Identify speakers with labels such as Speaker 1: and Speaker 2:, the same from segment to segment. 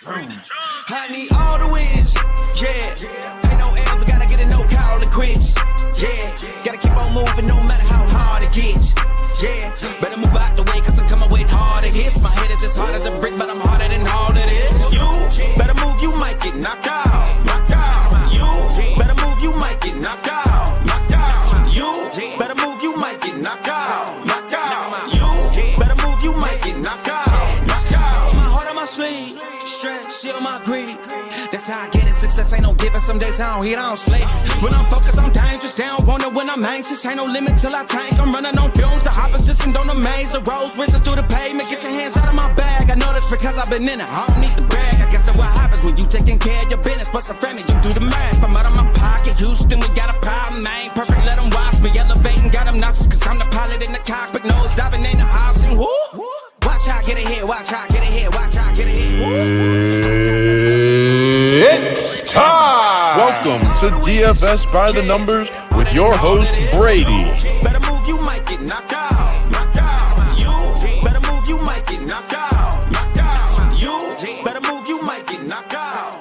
Speaker 1: I need all the wins, yeah. Ain't no L's, I gotta get it, no call to quits, yeah. Gotta keep on moving no matter how hard it gets, yeah. Better move out the way, cause I'm coming with hard it hits. My head is as hard as a brick, but I'm harder than all it is. You better move, you might get knocked out, knocked out. You better move, you might get knocked out, knocked out. You better move, you might get knocked out, knocked out. You better move, you might get knocked out, knocked out. My heart on my sleeve, stretch, on my greed. That's how I get it. Success ain't no giving. Some days I don't eat, I don't sleep. When I'm focused, I'm dangerous. They don't wonder when I'm anxious. Ain't no limit till I tank. I'm running on fumes. The opposition don't amaze. The roads racing through the pavement. Get your hands out of my bag. I know this because I've been in it. I don't need to brag. I guess that's what happens when you taking care of your business. But some family, you do the math. I'm out of my pocket. Houston, we got a problem, man. Perfect, let them watch me elevating. Got them nauseous cause I'm the pilot in the cockpit. Nose diving in the house and whoo. Watch how I get it here. Watch how I get it here. Watch how I get it here.
Speaker 2: It's time! Welcome to DFS by the Numbers with your host, Brady.
Speaker 1: Better move, you might get knocked out. Knocked out. You better move, you might get knocked out. Knocked out. You better move, you might get knocked out.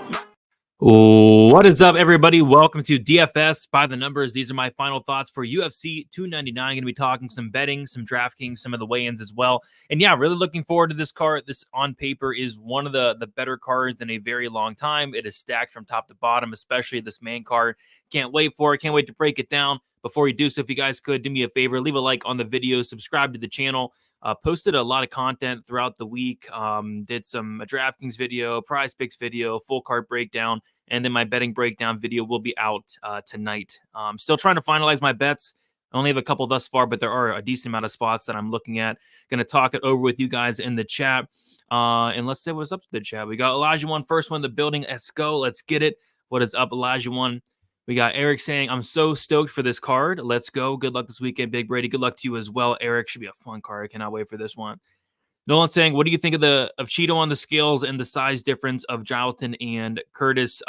Speaker 3: What is up, everybody? Welcome to DFS by the Numbers. These are my final thoughts for UFC 299. Going to be talking some betting, some DraftKings, some of the weigh-ins as well. And yeah, really looking forward to this card. This on paper is one of the better cards in a very long time. It is stacked from top to bottom, especially this main card. Can't wait for it. Can't wait to break it down. Before you do so, if you guys could do me a favor, leave a like on the video, subscribe to the channel. Posted a lot of content throughout the week. Did a DraftKings video, Prize Picks video, full card breakdown, and then my betting breakdown video will be out tonight. Still trying to finalize my bets. I only have a couple thus far, but there are a decent amount of spots that I'm looking at. Going to talk it over with you guys in the chat. And let's say what's up to the chat. We got Elijah One, first one in the building. Let's go. Let's get it. What is up, Elijah One? We got Eric saying, I'm so stoked for this card. Let's go. Good luck this weekend, Big Brady. Good luck to you as well, Eric. Should be a fun card. I cannot wait for this one. Nolan saying, what do you think of Cheeto on the scales and the size difference of Jonathan and Curtis?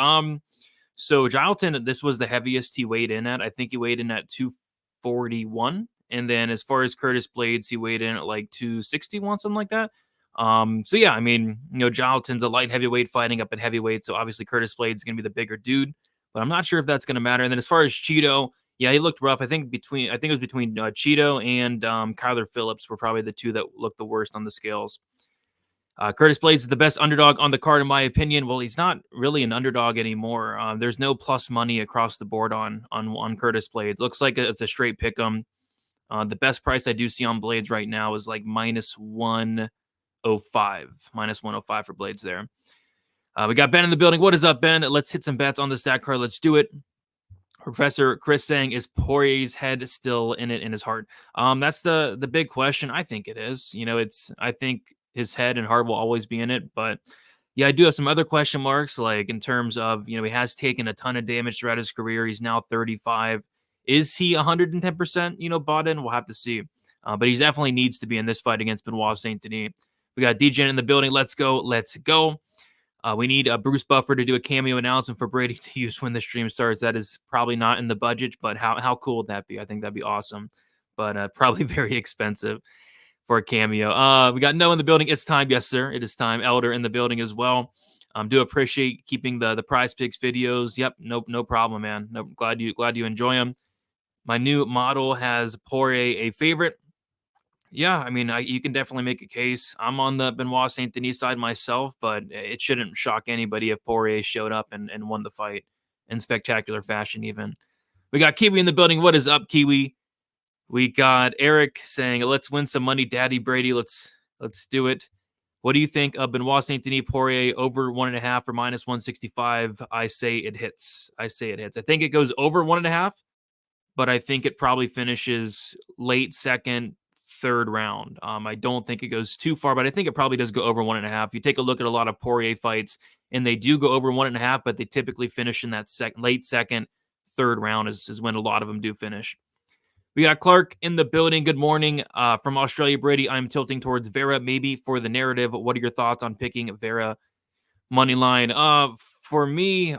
Speaker 3: So Jonathan, this was the heaviest he weighed in at. I think he weighed in at 241. And then as far as Curtis Blaydes, he weighed in at like 261, something like that. So yeah, I mean, Jonathan's a light heavyweight fighting up at heavyweight. So obviously Curtis Blaydes is going to be the bigger dude. But I'm not sure if that's going to matter. And then as far as Cheeto, yeah, he looked rough. I think it was between Cheeto and Kyler Phillips were probably the two that looked the worst on the scales. Curtis Blaydes is the best underdog on the card, in my opinion. Well, he's not really an underdog anymore. There's no plus money across the board on Curtis Blaydes. Looks like it's a straight pick 'em. The best price I do see on Blaydes right now is like minus 105. Minus 105 for Blaydes there. We got Ben in the building. What is up, Ben? Let's hit some bets on the stack card. Let's do it. Professor Chris saying, is Poirier's head still in it in his heart? That's the big question. I think it is. I think his head and heart will always be in it. But yeah, I do have some other question marks, like in terms of, he has taken a ton of damage throughout his career. He's now 35. Is he 110%, bought in? We'll have to see. But he definitely needs to be in this fight against Benoit Saint-Denis. We got DJ in the building. Let's go. Let's go. We need Bruce Buffer to do a cameo announcement for Brady to use when the stream starts. That is probably not in the budget, but how cool would that be? I think that'd be awesome, but probably very expensive for a cameo. We got Noah in the building. It's time. Yes, sir. It is time. Elder in the building as well. Do appreciate keeping the Prize Picks videos. Yep. No problem, man. No, glad you enjoy them. My new model has Poirier a favorite. Yeah, I mean, you can definitely make a case. I'm on the Benoit Saint-Denis side myself, but it shouldn't shock anybody if Poirier showed up and won the fight in spectacular fashion even. We got Kiwi in the building. What is up, Kiwi? We got Eric saying, let's win some money, Daddy Brady. Let's do it. What do you think of Benoit Saint-Denis Poirier over 1.5 or minus 165? I say it hits. I think it goes over 1.5, but I think it probably finishes late second, third round. I don't think it goes too far, but I think it probably does go over 1.5. You take a look at a lot of Poirier fights, and they do go over 1.5, but they typically finish in that late second, third round is when a lot of them do finish. We got Clark in the building. Good morning from Australia, Brady. I'm tilting towards Vera, maybe for the narrative. What are your thoughts on picking Vera money line? For me,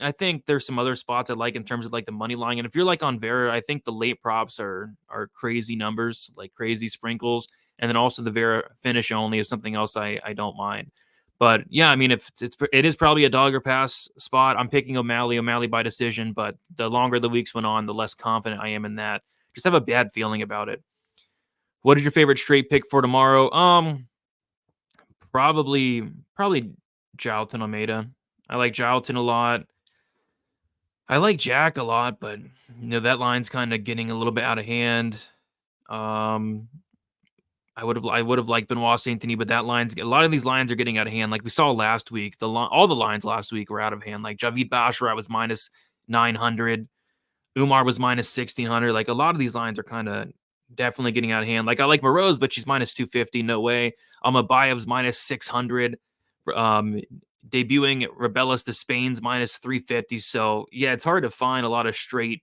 Speaker 3: I think there's some other spots I like in terms of like the money line. And if you're like on Vera, I think the late props are crazy numbers, like crazy sprinkles. And then also the Vera finish only is something else I don't mind. But yeah, I mean, if it is probably a dog or pass spot. I'm picking O'Malley by decision, but the longer the weeks went on, the less confident I am in that. Just have a bad feeling about it. What is your favorite straight pick for tomorrow? Probably Jailton Almeida. I like Jailton a lot. I like Jack a lot, but that line's kind of getting a little bit out of hand. I would have liked Benoit Saint-Denis, but a lot of these lines are getting out of hand. Like we saw last week, all the lines last week were out of hand. Like Javid Basharat was minus 900, Umar was minus 1600. Like a lot of these lines are kind of definitely getting out of hand. Like I like Moroz, but she's minus 250, no way. Almabayev's minus 600. Debuting Rebellis Despaigne minus 350. So yeah, it's hard to find a lot of straight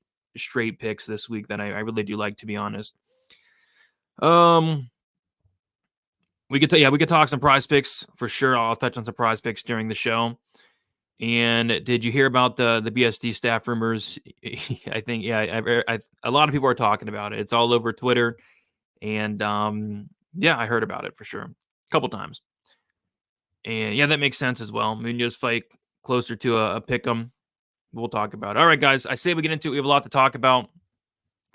Speaker 3: picks this week that I really do like, to be honest. We could talk some prize picks for sure. I'll touch on some prize picks during the show. And did you hear about the BSD staff rumors? I think a lot of people are talking about it. It's all over Twitter, and I heard about it for sure a couple times. And yeah, that makes sense as well. Munoz fight closer to a pick'em. We'll talk about it. All right, guys. I say we get into it. We have a lot to talk about.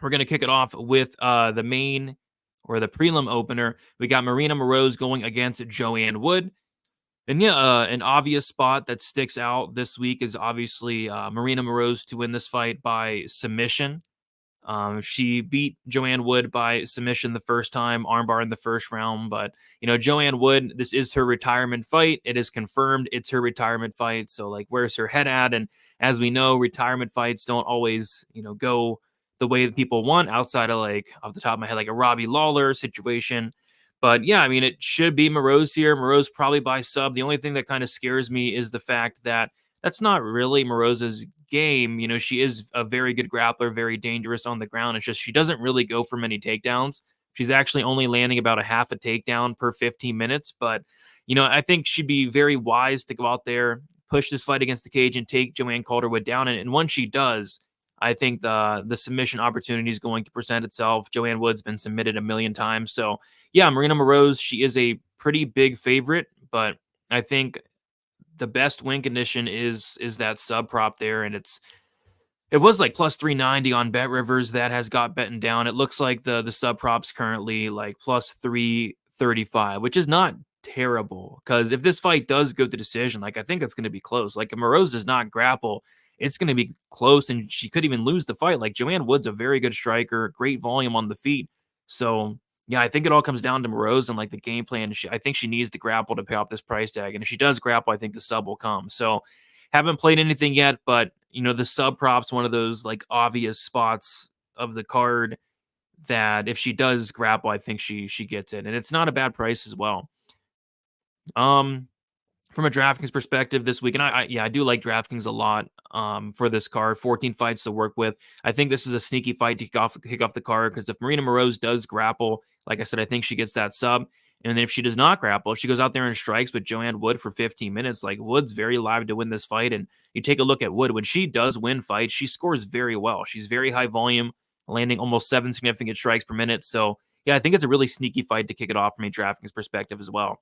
Speaker 3: We're going to kick it off with the main or the prelim opener. We got Marina Moroz going against Joanne Wood. And an obvious spot that sticks out this week is obviously Marina Moroz to win this fight by submission. She beat Joanne Wood by submission the first time, armbar in the first round. But, Joanne Wood, this is her retirement fight. It is confirmed it's her retirement fight. So, like, where's her head at? And as we know, retirement fights don't always, go the way that people want outside of, like, off the top of my head, like a Robbie Lawler situation. But yeah, I mean, it should be Moroz here. Moroz probably by sub. The only thing that kind of scares me is the fact that that's not really Moroz's game. She is a very good grappler, very dangerous on the ground. It's just she doesn't really go for many takedowns. She's actually only landing about a half a takedown per 15 minutes. But, I think she'd be very wise to go out there, push this fight against the cage, and take Joanne Calderwood down. And once she does, I think the submission opportunity is going to present itself. Joanne Wood's been submitted a million times. So, yeah, Marina Moroz, she is a pretty big favorite, but I think the best win condition is that sub prop there, and it was like plus 390 on Bet Rivers. That has got betting down. It looks like the sub prop's currently like plus 335, which is not terrible, because if this fight does go to decision, like I think it's going to be close. Like if Moroz does not grapple, it's going to be close, and she could even lose the fight. Like Joanne Wood's a very good striker, great volume on the feet. So yeah, I think it all comes down to Moroz and like the game plan. I think she needs to grapple to pay off this price tag. And if she does grapple, I think the sub will come. So haven't played anything yet, but the sub prop's one of those like obvious spots of the card that if she does grapple, I think she gets it. And it's not a bad price as well. From a DraftKings perspective this week, and I do like DraftKings a lot for this card. 14 fights to work with. I think this is a sneaky fight to kick off the card, because if Marina Moroz does grapple, like I said, I think she gets that sub. And then if she does not grapple, if she goes out there and strikes with Joanne Wood for 15 minutes, like Wood's very live to win this fight. And you take a look at Wood, when she does win fights, she scores very well. She's very high volume, landing almost 7 significant strikes per minute. So yeah, I think it's a really sneaky fight to kick it off from a DraftKings perspective as well.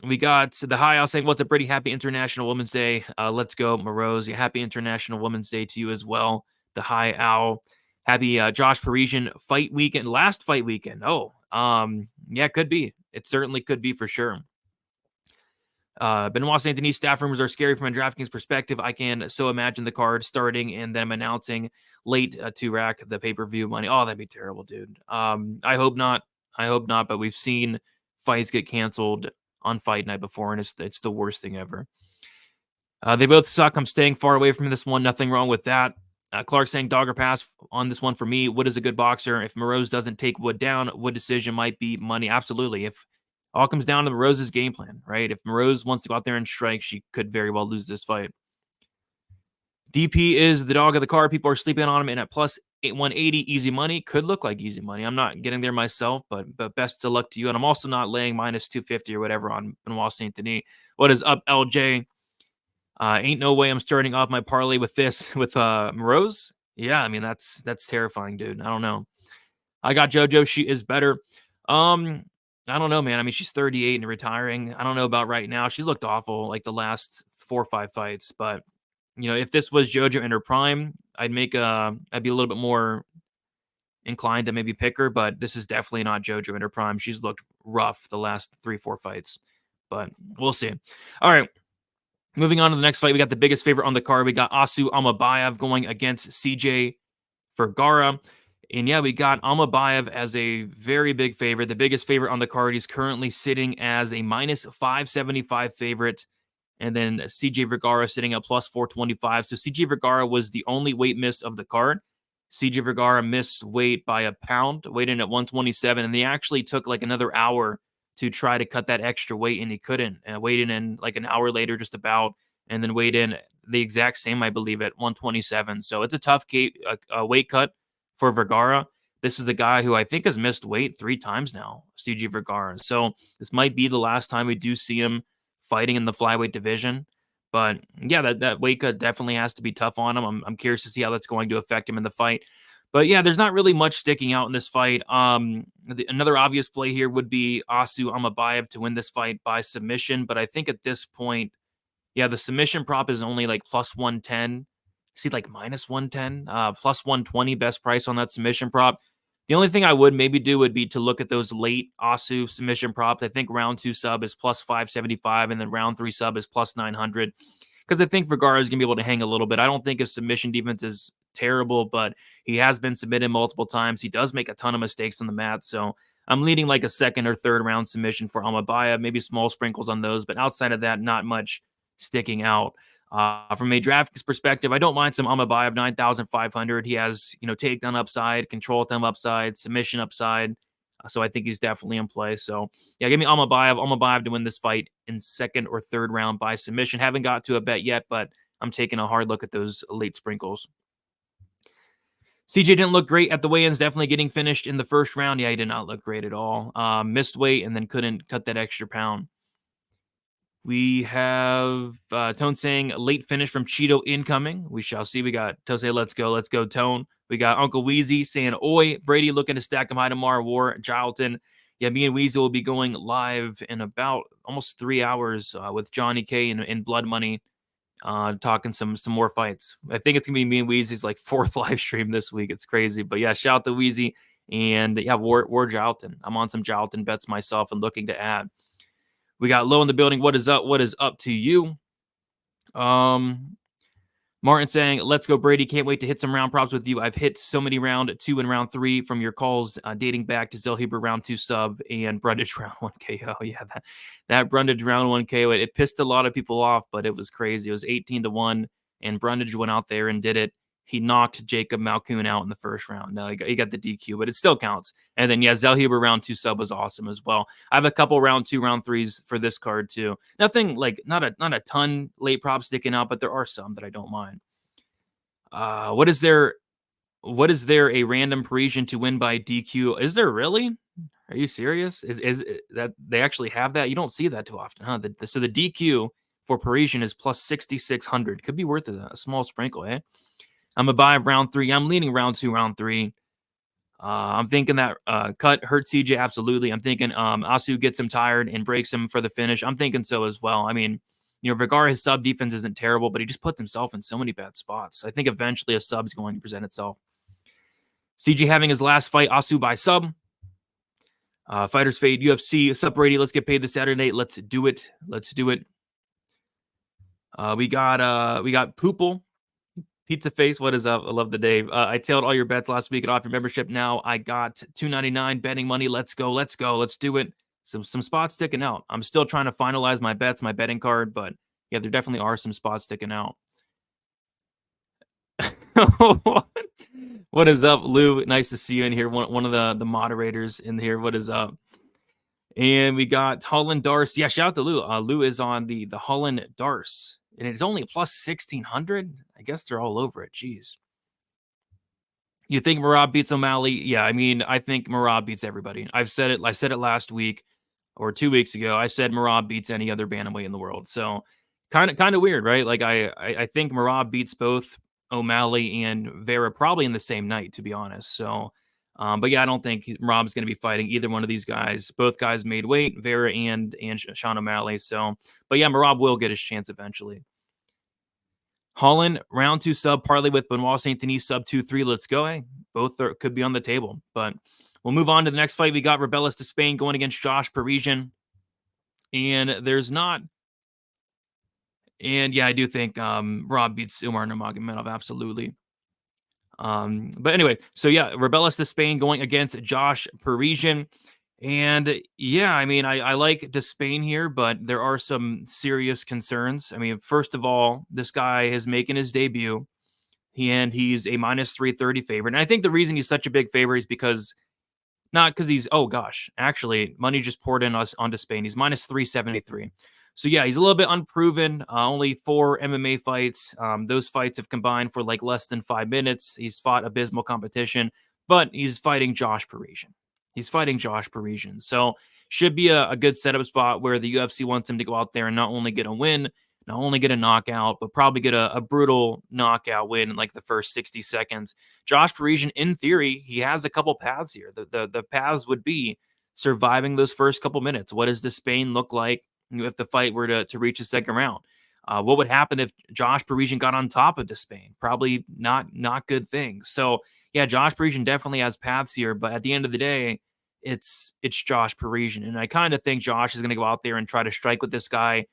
Speaker 3: We got the high owl saying, what's a pretty happy International Women's Day. Let's go, Moroz. Yeah, happy International Women's Day to you as well. The high owl. Happy Josh Parisian fight weekend, last fight weekend. Yeah, could be. It certainly could be for sure. Benoit Saint-Denis staff rumors are scary from a DraftKings perspective. I can so imagine the card starting and them announcing late to rack the pay-per-view money. Oh, that'd be terrible, dude. I hope not. But we've seen fights get canceled on fight night before, and it's the worst thing ever. They both suck. I'm staying far away from this one. Nothing wrong with that. Clark saying dog or pass on this one for me. Wood is a good boxer. If Moroz doesn't take Wood down, Wood decision might be money. Absolutely. If all comes down to Moroz's game plan, right? If Moroz wants to go out there and strike, she could very well lose this fight. DP is the dog of the card. People are sleeping on him, and at plus 180 easy money could look like easy money. I'm not getting there myself, but best of luck to you. And I'm also not laying minus 250 or whatever on Benoit Saint-Denis. What is up, LJ? Ain't no way I'm starting off my parlay with this with Moroz. Yeah, I mean that's terrifying, dude. I don't know. I got JoJo. She is better. I don't know, man. I mean, she's 38 and retiring. I don't know about right now. She's looked awful like the last 4 or 5 fights, but if this was JoJo in her prime, I'd be a little bit more inclined to maybe pick her, but this is definitely not JoJo in her prime. She's looked rough the last 3, 4 fights, but we'll see. All right. Moving on to the next fight, we got the biggest favorite on the card. We got Assu-Almabayev going against CJ Vergara. And yeah, we got Almabayev as a very big favorite, the biggest favorite on the card. He's currently sitting as a minus 575 favorite. And then CJ Vergara sitting at plus 425. So CJ Vergara was the only weight miss of the card. CJ Vergara missed weight by a pound, weighed in at 127. And they actually took like another hour to try to cut that extra weight, and he couldn't. And weighed in like an hour later, just about, and then weighed in the exact same, I believe, at 127. So it's a tough weight cut for Vergara. This is the guy who I think has missed weight 3 times now, CJ Vergara. So this might be the last time we do see him fighting in the flyweight division. But yeah, that weight cut definitely has to be tough on him. I'm curious to see how that's going to affect him in the fight. But yeah, there's not really much sticking out in this fight. Another obvious play here would be Assu-Almabayev to win this fight by submission. But I think at this point, yeah, the submission prop is only like plus 110. See, like minus 110, plus 120 best price on that submission prop. The only thing I would maybe do would be to look at those late Assu submission props. I think round 2 sub is plus 575, and then round 3 sub is plus 900. Because I think Vergara is going to be able to hang a little bit. I don't think his submission defense is terrible, but he has been submitted multiple times. He does make a ton of mistakes on the mat. So I'm leading like a second or third round submission for Almabayev, maybe small sprinkles on those. But outside of that, not much sticking out. From a Draftkings perspective, I don't mind some Almabayev 9,500. He has, takedown upside, control time upside, submission upside. So I think he's definitely in play. So yeah, give me Almabayev to win this fight in second or third round by submission. Haven't got to a bet yet, but I'm taking a hard look at those late sprinkles. CJ didn't look great at the weigh-ins, definitely getting finished in the first round. Yeah, he did not look great at all. Missed weight and then couldn't cut that extra pound. We have Tone saying late finish from Cheeto incoming. We shall see. We got Tose, let's go, Tone. We got Uncle Weezy saying, oi, Brady looking to stack him high tomorrow. War, Charlton. Yeah, me and Weezy will be going live in about almost 3 hours with Johnny K and Blood Money, talking some more fights. I think it's going to be me and Weezy's like 4th live stream this week. It's crazy. But yeah, shout out to Weezy. And yeah, War Jalton. I'm on some Jalton bets myself and looking to add. We got Low in the building. What is up? What is up to you? Martin saying, let's go, Brady. Can't wait to hit some round props with you. I've hit so many round 2 and round 3 from your calls dating back to Zellhuber round 2 sub and Brundage round 1 KO. Yeah, that Brundage round 1 KO, it pissed a lot of people off, but it was crazy. It was 18-1, and Brundage went out there and did it. He knocked Jacob Malkoun out in the first round. No, he got the DQ, but it still counts. And then, yeah, Zellhuber round 2 sub was awesome as well. I have a couple round 2, round 3s for this card too. Nothing like not a ton late props sticking out, but there are some that I don't mind. What is there a random Parisian to win by DQ? Is there really? Are you serious? Is that they actually have that? You don't see that too often, huh? So the DQ for Parisian is plus 6,600. Could be worth a small sprinkle, eh? I'm a buy of round 3. I'm leaning round 2, round 3. I'm thinking that cut hurts CJ, absolutely. I'm thinking Assu gets him tired and breaks him for the finish. I'm thinking so as well. I mean, Vergara, his sub defense isn't terrible, but he just puts himself in so many bad spots. I think eventually a sub's going to present itself. CJ having his last fight, Assu by sub. Fighters Fade, UFC, sub Brady. Let's get paid this Saturday. Let's do it. We got Poople. Pizza Face, what is up? I love the Dave. I tailed all your bets last week. Get off your membership now. I got $2.99 betting money. Let's go. Let's do it. Some spots sticking out. I'm still trying to finalize my bets, my betting card, but yeah, there definitely are some spots sticking out. What is up, Lou? Nice to see you in here. One of the moderators in here. What is up? And we got Holland Darce. Yeah, shout out to Lou. Lou is on the Holland Darce. And it's only plus 1,600. I guess they're all over it. Jeez. You think Moroz beats O'Malley? Yeah, I mean, I think Moroz beats everybody. I said it last week or 2 weeks ago. I said Moroz beats any other bantamweight in the world. So kind of weird, right? Like I think Moroz beats both O'Malley and Vera probably in the same night, to be honest. So But yeah, I don't think Rob's going to be fighting either one of these guys. Both guys made weight, Vera and Sean O'Malley. So, but yeah, Merab will get his chance eventually. Holland, round 2 sub, parlay with Benoit Saint-Denis, sub 2-3. Let's go. Hey, both could be on the table. But we'll move on to the next fight. We got Rebellis Despaigne going against Josh Parisian. And there's not... And yeah, I do think Rob beats Umar Nurmagomedov, absolutely. But anyway, so yeah, Rebellis Despaigne going against Josh Parisian. And yeah, I mean, I like Despaigne here, but there are some serious concerns. I mean, first of all, this guy is making his debut, and he's a minus 330 favorite. And I think the reason he's such a big favorite is because, not because he's, oh gosh, actually, money just poured in us on Despaigne. He's minus 373. So yeah, he's a little bit unproven. Only 4 MMA fights. Those fights have combined for like less than 5 minutes. He's fought abysmal competition, but he's fighting Josh Parisian. So should be a good setup spot where the UFC wants him to go out there and not only get a win, not only get a knockout, but probably get a brutal knockout win in like the first 60 seconds. Josh Parisian, in theory, he has a couple paths here. The paths would be surviving those first couple minutes. What does Despaigne look like if the fight were to reach a second round? What would happen if Josh Parisian got on top of Despaigne? Probably not good things. So yeah, Josh Parisian definitely has paths here, but at the end of the day, it's Josh Parisian. And I kind of think Josh is going to go out there and try to strike with this guy,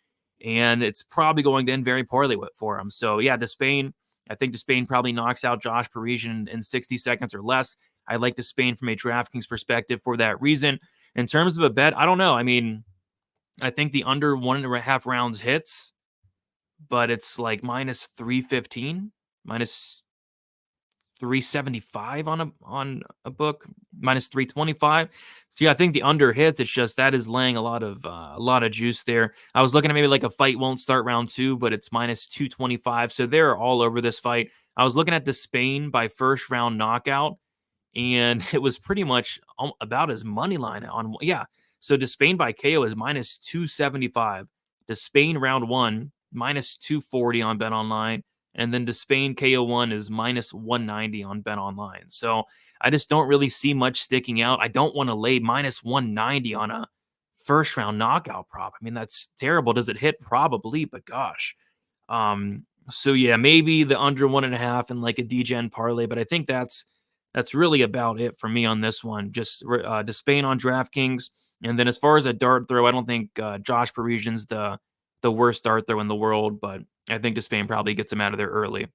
Speaker 3: and it's probably going to end very poorly for him. So yeah, I think Despaigne probably knocks out Josh Parisian in 60 seconds or less. I like Despaigne from a DraftKings perspective for that reason. In terms of a bet, I don't know. I mean, I think the under 1.5 rounds hits, but it's like minus 315, minus 375 on a book, minus 325. So yeah, I think the under hits. It's just that is laying a lot of juice there. I was looking at maybe like a fight won't start round 2, but it's minus 225. So they're all over this fight. I was looking at Despaigne by first round knockout, and it was pretty much about his money line on. Yeah. So Despaigne by KO is minus 275. Despaigne round 1, minus 240 on BetOnline. And then Despaigne KO1 is minus 190 on BetOnline. So I just don't really see much sticking out. I don't want to lay minus 190 on a first round knockout prop. I mean, that's terrible. Does it hit? Probably, but gosh. So yeah, maybe the under 1.5 and like a DGen parlay, but I think that's really about it for me on this one. Just Despaigne on DraftKings. And then as far as a dart throw, I don't think Josh Parisian's the worst dart throw in the world, but I think Despaigne probably gets him out of there early.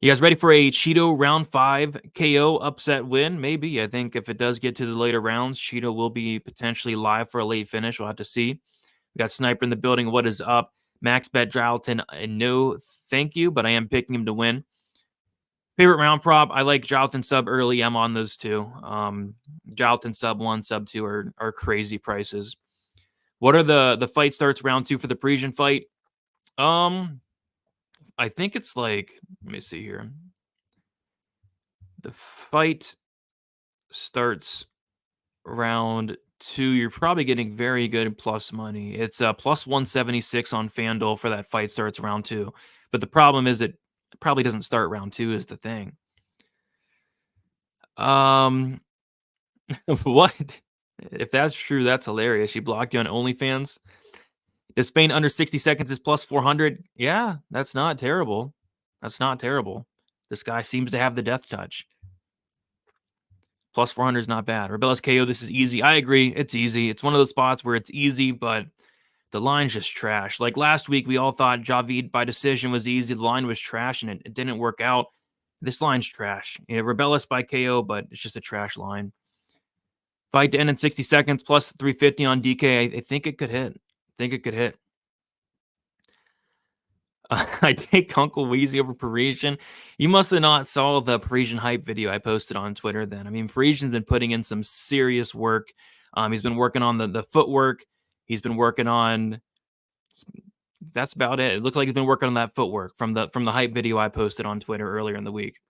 Speaker 3: You guys ready for a Cheeto round 5 KO upset win? Maybe. I think if it does get to the later rounds, Cheeto will be potentially live for a late finish. We'll have to see. We got Sniper in the building. What is up? Max Bet Dralton. No, thank you, but I am picking him to win. Favorite round prop, I like Dralton sub early. I'm on those two. Dralton sub 1, sub 2 are crazy prices. What are the fight starts round 2 for the Parisian fight? I think it's like, let me see here. The fight starts round 2. You're probably getting very good plus money. It's plus 176 on FanDuel for that fight starts round 2. But the problem is it probably doesn't start round 2 is the thing. What? If that's true, that's hilarious. She blocked you on OnlyFans. Despaigne under 60 seconds is plus 400. Yeah, that's not terrible. This guy seems to have the death touch. Plus 400 is not bad. Rebellis KO, this is easy. I agree. It's easy. It's one of those spots where it's easy, but the line's just trash. Like last week, we all thought Javid by decision was easy. The line was trash, and it didn't work out. This line's trash. Rebellis by KO, but it's just a trash line. Fight to end in 60 seconds, plus 350 on DK. I think it could hit. I take Uncle Wheezy over Parisian. You must have not saw the Parisian hype video I posted on Twitter then. I mean, Parisian's been putting in some serious work. He's been working on the footwork. He's been working on... That's about it. It looks like he's been working on that footwork from the hype video I posted on Twitter earlier in the week.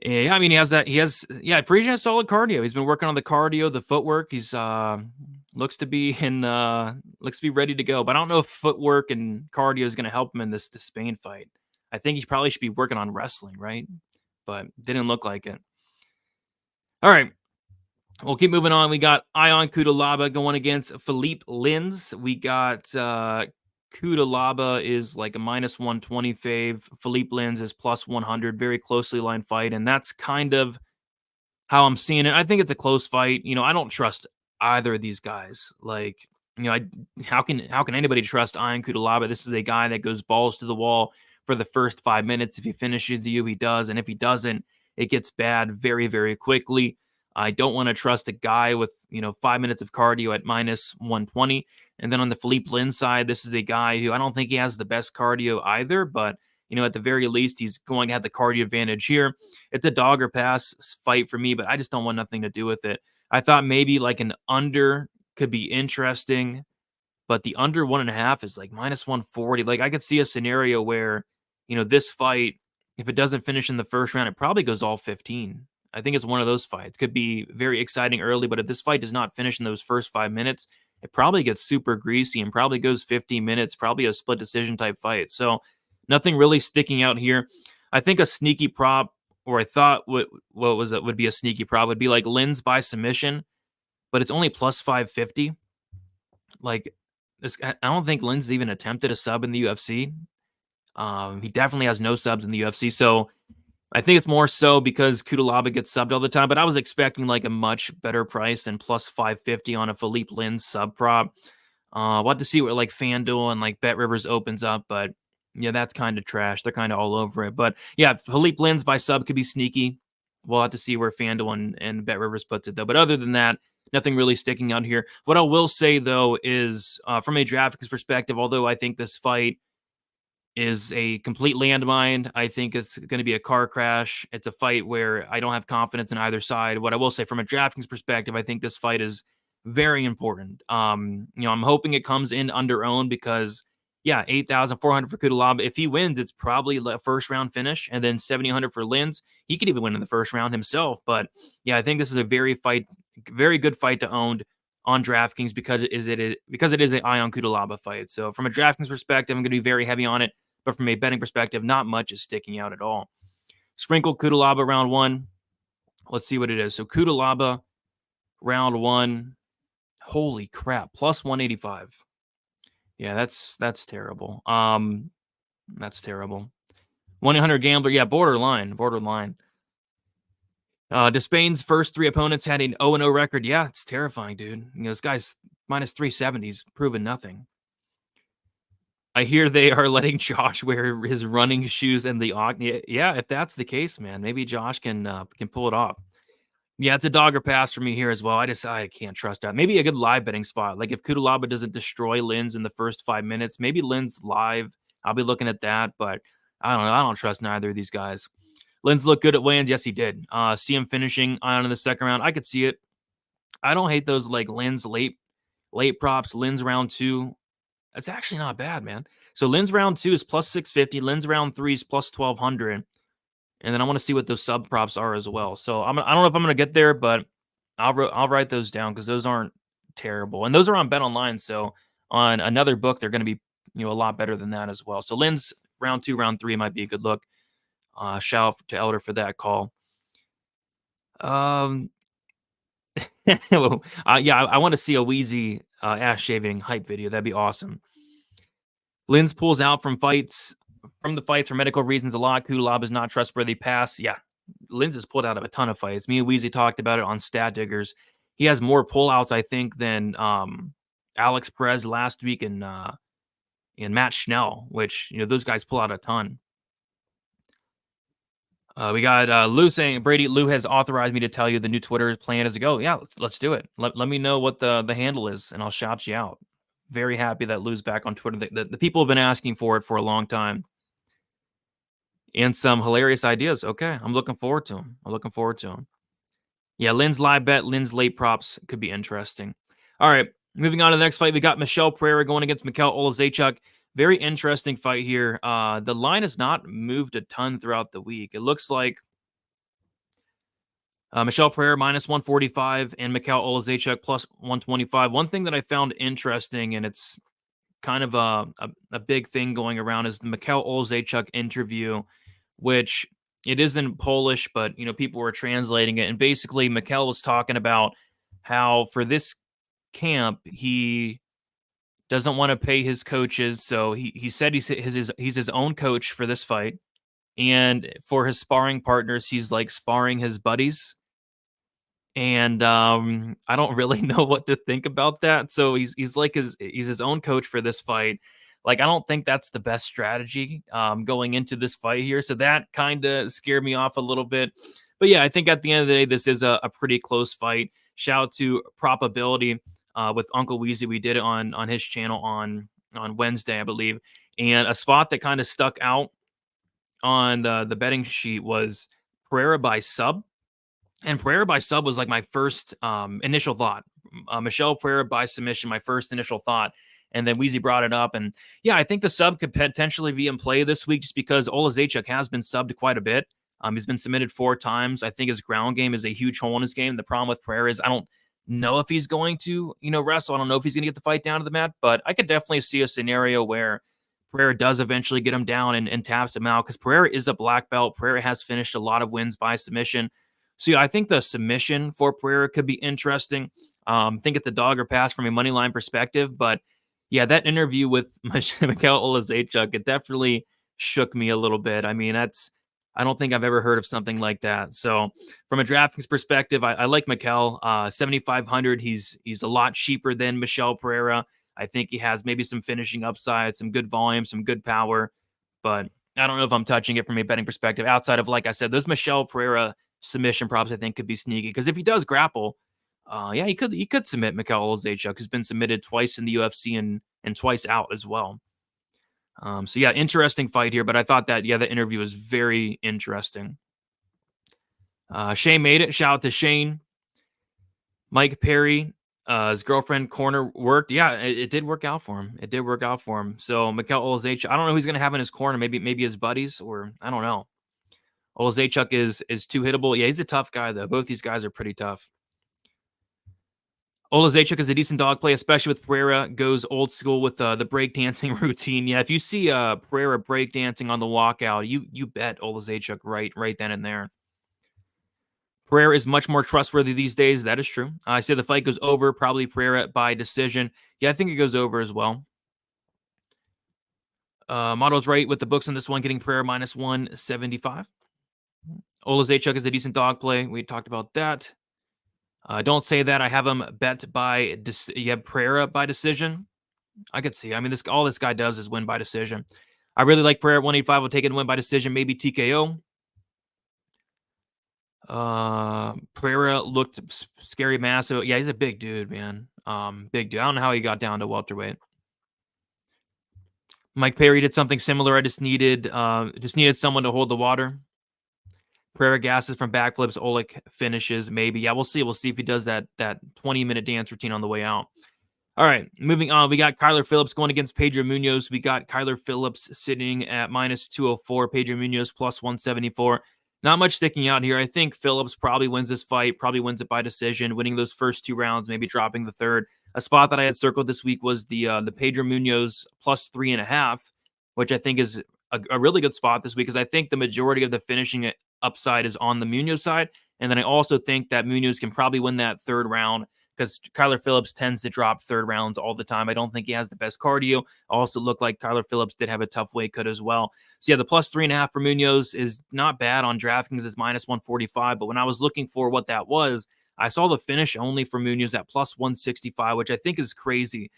Speaker 3: Yeah, I mean, Parisian has solid cardio. He's been working on the cardio, the footwork. He's looks to be ready to go. But I don't know if footwork and cardio is going to help him in this Despaigne fight. I think he probably should be working on wrestling, right? but didn't look like it. All right. We'll keep moving on. We got Ion Caulibaly going against Philippe Lins. We got Caulibaly is like a -120 fave. Philippe Lins is +100. Very closely lined fight, and that's kind of how I'm seeing it. I think it's a close fight. I don't trust either of these guys. Like, how can anybody trust Ion Caulibaly? This is a guy that goes balls to the wall for the first 5 minutes. If he finishes you, he does, and if he doesn't, it gets bad very, very quickly. I don't want to trust a guy with, 5 minutes of cardio at -120. And then on the Philippe Lins side, this is a guy who I don't think he has the best cardio either, but, at the very least, he's going to have the cardio advantage here. It's a dog or pass fight for me, but I just don't want nothing to do with it. I thought maybe like an under could be interesting, but the under 1.5 is like -140. Like, I could see a scenario where, this fight, if it doesn't finish in the first round, it probably goes all 15. I think it's one of those fights. Could be very exciting early, but if this fight does not finish in those first 5 minutes, it probably gets super greasy and probably goes 15 minutes, probably a split decision type fight. So nothing really sticking out here. I think a sneaky prop, or I thought would be a sneaky prop, would be like Lins by submission, but it's only +550. Like, I don't think Lins even attempted a sub in the UFC. He definitely has no subs in the UFC, so I think it's more so because Caulibaly gets subbed all the time, but I was expecting like a much better price than +550 on a Philippe Lins sub prop. We'll have to see what like FanDuel and like Bet Rivers opens up, but yeah, that's kind of trash. They're kind of all over it. But yeah, Philippe Lins by sub could be sneaky. We'll have to see where FanDuel and Bet Rivers puts it though. But other than that, nothing really sticking out here. What I will say though is from a Draftkings perspective, although I think this fight is a complete landmine, I think it's going to be a car crash. It's a fight where I don't have confidence in either side. What I will say from a DraftKings perspective, I think this fight is very important. I'm hoping it comes in under owned because, yeah, 8,400 for Caulibaly. If he wins, it's probably a first round finish, and then 7,000 for Lins. He could even win in the first round himself. But yeah, I think this is a very good fight to own on DraftKings because it is an Ion Caulibaly fight. So from a DraftKings perspective, I'm going to be very heavy on it. But from a betting perspective, not much is sticking out at all. Sprinkle Caulibaly round 1. Let's see what it is. So Caulibaly round 1. Holy crap. +185. Yeah, that's terrible. That's terrible. 1-800 gambler. Yeah, borderline. Despaigne's first 3 opponents had an 0-0 record. Yeah, it's terrifying, dude. This guy's -370. He's proven nothing. I hear they are letting Josh wear his running shoes in the Ogni. Yeah, if that's the case, man, maybe Josh can pull it off. Yeah, it's a dog or pass for me here as well. I can't trust that. Maybe a good live betting spot. Like if Caulibaly doesn't destroy Lins in the first 5 minutes, maybe Lins live. I'll be looking at that, but I don't know. I don't trust neither of these guys. Lins looked good at weigh-ins. Yes, he did. See him finishing Ion in the second round. I could see it. I don't hate those like Lins late props. Lins round 2. That's actually not bad, man. So Lins round 2 is +650. Lins round 3 is +1,200. And then I want to see what those sub props are as well. So I don't know if I'm going to get there, but I'll write those down because those aren't terrible. And those are on Bet Online. So on another book, they're going to be a lot better than that as well. So Lins round 2, round 3 might be a good look. Shout out to Elder for that call. Yeah, I want to see a Wheezy ass shaving hype video. That'd be awesome. Lins pulls out from the fights for medical reasons a lot. Caulibaly is not trustworthy pass. Yeah, Lins has pulled out of a ton of fights. Me and Wheezy talked about it on Stat Diggers. He has more pullouts, I think, than Alex Perez last week and Matt Schnell, which those guys pull out a ton. We got Lou saying, Brady, Lou has authorized me to tell you the new Twitter plan is to go. Yeah, let's do it. Let me know what the handle is, and I'll shout you out. Very happy that Lou's back on Twitter. The people have been asking for it for a long time. And some hilarious ideas. Okay, I'm looking forward to them. Yeah, Lins live bet, Lins late props could be interesting. All right, moving on to the next fight. We got Michel Pereira going against Mikhail Oleksiejczuk. Very interesting fight here. The line has not moved a ton throughout the week. It looks like Michel Pereira -145 and Mikhail Oleksiejczuk +125. One thing that I found interesting, and it's kind of a big thing going around, is the Mikhail Oleksiejczuk interview, which It is in Polish, but, people were translating it. And basically, Mikel was talking about how for this camp, he doesn't want to pay his coaches. So he said he's his own coach for this fight. And for his sparring partners, he's like sparring his buddies. And I don't really know what to think about that. So he's his own coach for this fight. Like, I don't think that's the best strategy going into this fight here. So that kind of scared me off a little bit. But yeah, I think at the end of the day, this is a pretty close fight. Shout out to Probability with Uncle Weezy. We did it on his channel on Wednesday, I believe. And a spot that kind of stuck out on the betting sheet was Pereira by sub. And Pereira by sub was like my first initial thought. Michelle Pereira by submission, my first initial thought. And then Weezy brought it up. And yeah, I think the sub could potentially be in play this week just because Oleksiejczuk has been subbed quite a bit. He's been submitted 4 times. I think his ground game is a huge hole in his game. The problem with Pereira is I don't know if he's going to, wrestle. I don't know if he's going to get the fight down to the mat, but I could definitely see a scenario where Pereira does eventually get him down and taps him out because Pereira is a black belt. Pereira has finished a lot of wins by submission. So yeah, I think the submission for Pereira could be interesting. Think it's a dog or pass from a money line perspective, but yeah, that interview with Mikel Oleksiejczuk, it definitely shook me a little bit. I mean, I don't think I've ever heard of something like that. So from a DraftKings perspective, I like Mikel. 7,500. He's a lot cheaper than Michel Pereira. I think he has maybe some finishing upside, some good volume, some good power, but I don't know if I'm touching it from a betting perspective. Outside of, like I said, those Michel Pereira submission props I think could be sneaky because if he does grapple, yeah, he could submit Mikel Oleksiejczuk, who's been submitted twice in the UFC and twice out as well. So yeah, interesting fight here, but I thought that, the interview was very interesting. Shane made it. Shout out to Shane. Mike Perry, his girlfriend corner worked. Yeah, it did work out for him. It did work out for him. So Mikel Oleksiejczuk, I don't know who he's going to have in his corner. Maybe his buddies, or I don't know. Oleksiejczuk is too hittable. Yeah, he's a tough guy, though. Both these guys are pretty tough. Oleksiejczuk is a decent dog play, especially with Pereira. Goes old school with the breakdancing routine. Yeah, if you see Pereira breakdancing on the walkout, you bet Oleksiejczuk right then and there. Pereira is much more trustworthy these days. That is true. I say the fight goes over, probably Pereira by decision. Yeah, I think it goes over as well. Moroz right with the books on this one, getting Pereira minus 175. Oleksiejczuk is a decent dog play. We talked about that. Don't say that. I have him bet by Pereira by decision. I could see. I mean, all this guy does is win by decision. I really like Pereira at 185. I'll take it and win by decision, maybe TKO. Pereira looked scary, massive. Yeah, he's a big dude, man. Big dude. I don't know how he got down to welterweight. Mike Perry did something similar. I just needed someone to hold the water. Pereira gasses from backflips. Oleg finishes. Maybe. Yeah, we'll see. We'll see if he does that 20-minute dance routine on the way out. All right, moving on. We got Kyler Phillips going against Pedro Munoz. We got Kyler Phillips sitting at minus 204. Pedro Munoz plus 174. Not much sticking out here. I think Phillips probably wins this fight, probably wins it by decision, winning those first 2 rounds, maybe dropping the third. A spot that I had circled this week was the Pedro Munoz plus 3.5, which I think is a really good spot this week because I think the majority of the finishing upside is on the Munoz side. And then I also think that Munoz can probably win that third round because Kyler Phillips tends to drop third rounds all the time. I don't think he has the best cardio. Also looked like Kyler Phillips did have a tough weight cut as well. So yeah, the plus 3.5 for Munoz is not bad on DraftKings. It's minus 145. But when I was looking for what that was, I saw the finish only for Munoz at plus 165, which I think is crazy.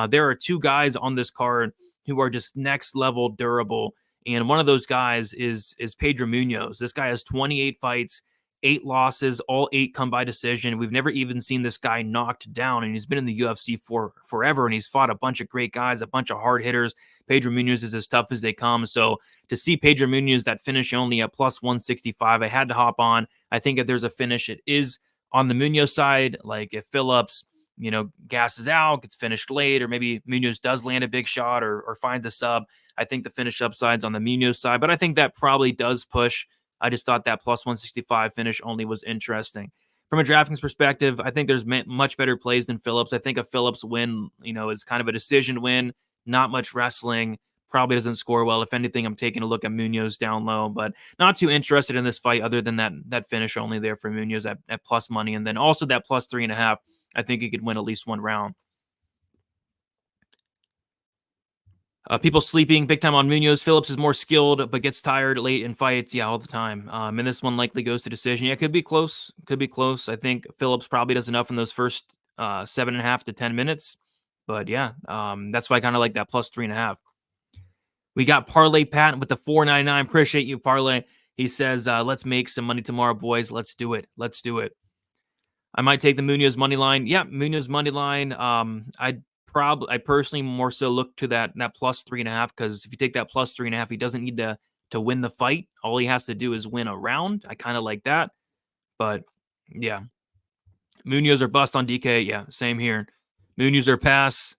Speaker 3: There are 2 guys on this card who are just next level durable. And one of those guys is Pedro Munoz. This guy has 28 fights, 8 losses, all 8 come by decision. We've never even seen this guy knocked down, and he's been in the UFC for forever, and he's fought a bunch of great guys, a bunch of hard hitters. Pedro Munoz is as tough as they come. So to see Pedro Munoz that finish only at plus 165, I had to hop on. I think if there's a finish, it is on the Munoz side. Like if Phillips, gasses out, gets finished late, or maybe Munoz does land a big shot or finds a sub, I think the finish upside's on the Munoz side, but I think that probably does push. I just thought that plus 165 finish only was interesting. From a DraftKings perspective, I think there's much better plays than Phillips. I think a Phillips win, is kind of a decision win, not much wrestling, probably doesn't score well. If anything, I'm taking a look at Munoz down low, but not too interested in this fight other than that finish only there for Munoz at plus money. And then also that plus 3.5. I think he could win at least one round. People sleeping big time on Munoz. Phillips is more skilled, but gets tired late in fights. Yeah, all the time. And this one likely goes to decision. Yeah, it could be close. Could be close. I think Phillips probably does enough in those first 7.5 to 10 minutes. But yeah, that's why I kind of like that plus 3.5. We got Parlay Pat with the $4.99. Appreciate you, Parlay. He says, let's make some money tomorrow, boys. Let's do it. Let's do it. I might take the Munoz money line. Yeah, Munoz money line. I personally more so look to that plus 3.5, because if you take that plus 3.5, he doesn't need to win the fight. All he has to do is win a round. I kind of like that. But yeah, Munoz or bust on DK. Yeah, same here. Munoz or pass.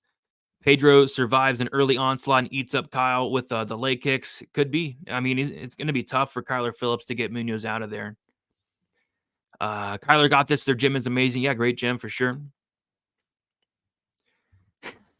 Speaker 3: Pedro survives an early onslaught and eats up Kyle with the leg kicks. Could be. I mean, it's going to be tough for Kyler Phillips to get Munoz out of there. Kyler got this. Their gym is amazing. Yeah, great gym for sure.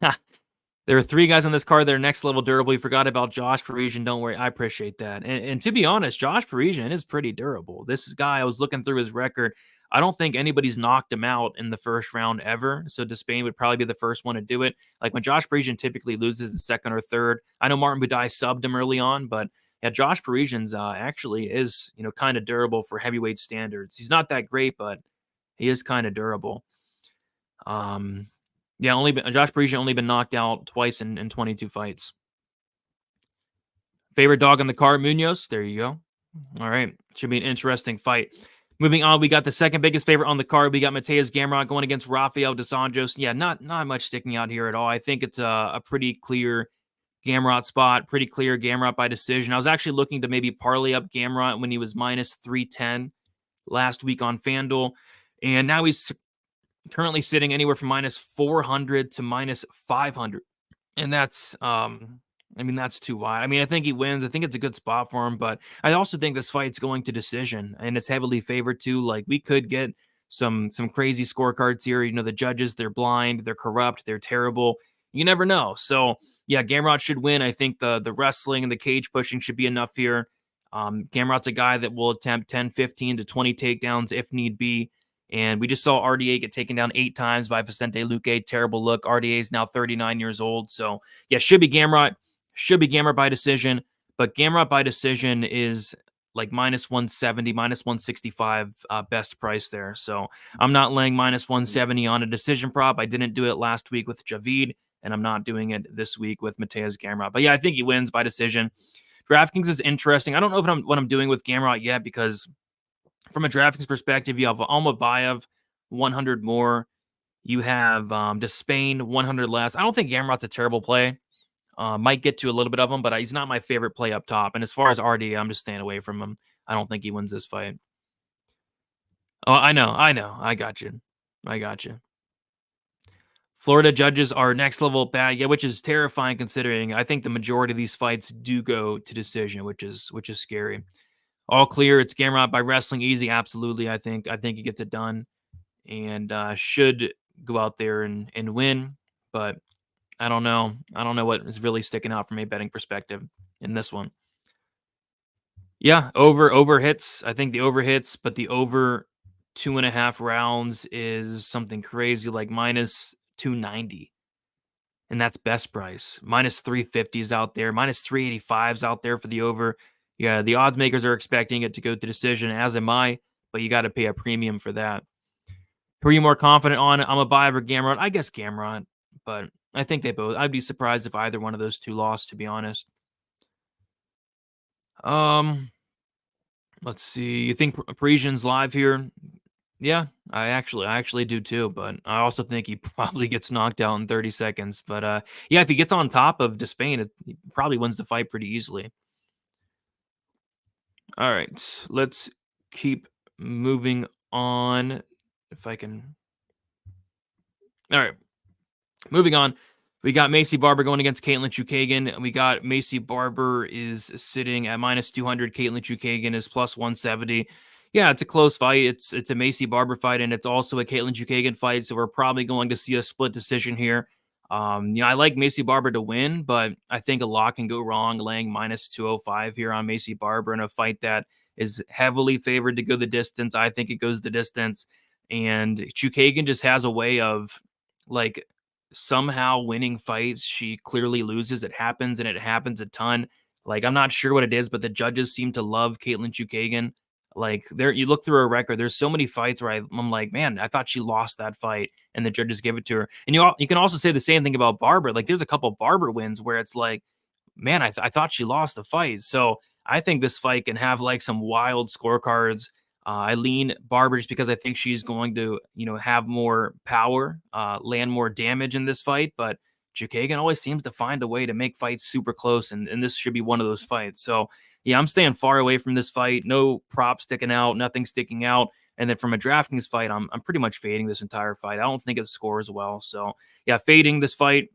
Speaker 3: There are 3 guys on this card that are next level durable. You forgot about Josh Parisian. Don't worry. I appreciate that. And to be honest, Josh Parisian is pretty durable. This guy, I was looking through his record. I don't think anybody's knocked him out in the first round ever. So Despaigne would probably be the first one to do it. Like when Josh Parisian typically loses the second or third. I know Martin Budai subbed him early on, but yeah, Josh Parisian's actually is, kind of durable for heavyweight standards. He's not that great, but he is kind of durable. Yeah, Josh Parisian only been knocked out twice in 22 fights. Favorite dog on the card, Munoz. There you go. All right. Should be an interesting fight. Moving on, we got the second biggest favorite on the card. We got Matheus Gamrot going against Rafael dos Anjos. Yeah, not much sticking out here at all. I think it's a pretty clear Gamrot spot, pretty clear Gamrot by decision. I was actually looking to maybe parlay up Gamrot when he was minus 310 last week on FanDuel. And now he's currently sitting anywhere from minus 400 to minus 500. And that's, that's too wide. I mean, I think he wins. I think it's a good spot for him, but I also think this fight's going to decision, and it's heavily favored too. Like, we could get some crazy scorecards here. The judges, they're blind, they're corrupt, they're terrible. You never know. So yeah, Gamrot should win. I think the wrestling and the cage pushing should be enough here. Gamrot's a guy that will attempt 10, 15 to 20 takedowns if need be. And we just saw RDA get taken down 8 times by Vicente Luque. Terrible look. RDA is now 39 years old. So yeah, should be Gamrot. Should be Gamrot by decision. But Gamrot by decision is like minus 170, minus 165 best price there. So I'm not laying minus 170 on a decision prop. I didn't do it last week with Javid, and I'm not doing it this week with Matheus Gamrot. But yeah, I think he wins by decision. Draftkings is interesting. I don't know what I'm doing with Gamrot yet, because from a DraftKings perspective, you have Almabayev 100 more. You have Despaigne 100 less. I don't think Gamrot's a terrible play. Might get to a little bit of him, but he's not my favorite play up top. And as far as RD, I'm just staying away from him. I don't think he wins this fight. Oh, I know. I got you. Florida judges are next level bad, yeah, which is terrifying considering I think the majority of these fights do go to decision, which is scary. All clear. It's Gamrot by wrestling easy. Absolutely. I think he gets it done and should go out there and win. But I don't know. I don't know what is really sticking out from a betting perspective in this one. Yeah, over hits. I think the over hits, but the over 2.5 rounds is something crazy, like minus 290. And that's best price. Minus 350 is out there. Minus 385 is out there for the over. Yeah, the odds makers are expecting it to go to decision, as am I, but you got to pay a premium for that. Who are you more confident on? Almabayev or Gamrot? I guess Gamrot, but I think they both. I'd be surprised if either one of those two lost, to be honest. Let's see. You think Parisian's live here? Yeah, I actually do too, but I also think he probably gets knocked out in 30 seconds. But yeah, if he gets on top of Despaigne, he probably wins the fight pretty easily. All right, let's keep moving on. If I can. All right, moving on. We got Maycee Barber going against Caitlin Chookagian. We got Maycee Barber is sitting at minus 200. Caitlin Chookagian is plus 170. Yeah, it's a close fight. It's a Maycee Barber fight, and it's also a Caitlin Chookagian fight, so we're probably going to see a split decision here. I like Macy Barber to win, but I think a lot can go wrong laying -205 here on Macy Barber in a fight that is heavily favored to go the distance. I think it goes the distance. And Chookagian just has a way of like somehow winning fights. She clearly loses. It happens, and it happens a ton. Like, I'm not sure what it is, but the judges seem to love Caitlin Chookagian. Like, there, you look through her record, there's so many fights where I'm like, man, I thought she lost that fight, and the judges give it to her. And you can also say the same thing about Barber. Like, there's a couple Barber wins where it's like, man, I thought she lost the fight. So I think this fight can have like some wild scorecards. I lean Barber just because I think she's going to, have more power, land more damage in this fight. But Chookagian always seems to find a way to make fights super close, and this should be one of those fights. So yeah, I'm staying far away from this fight. No prop sticking out, nothing sticking out. And then from a DraftKings fight, I'm pretty much fading this entire fight. I don't think it scores well. So yeah, fading this fight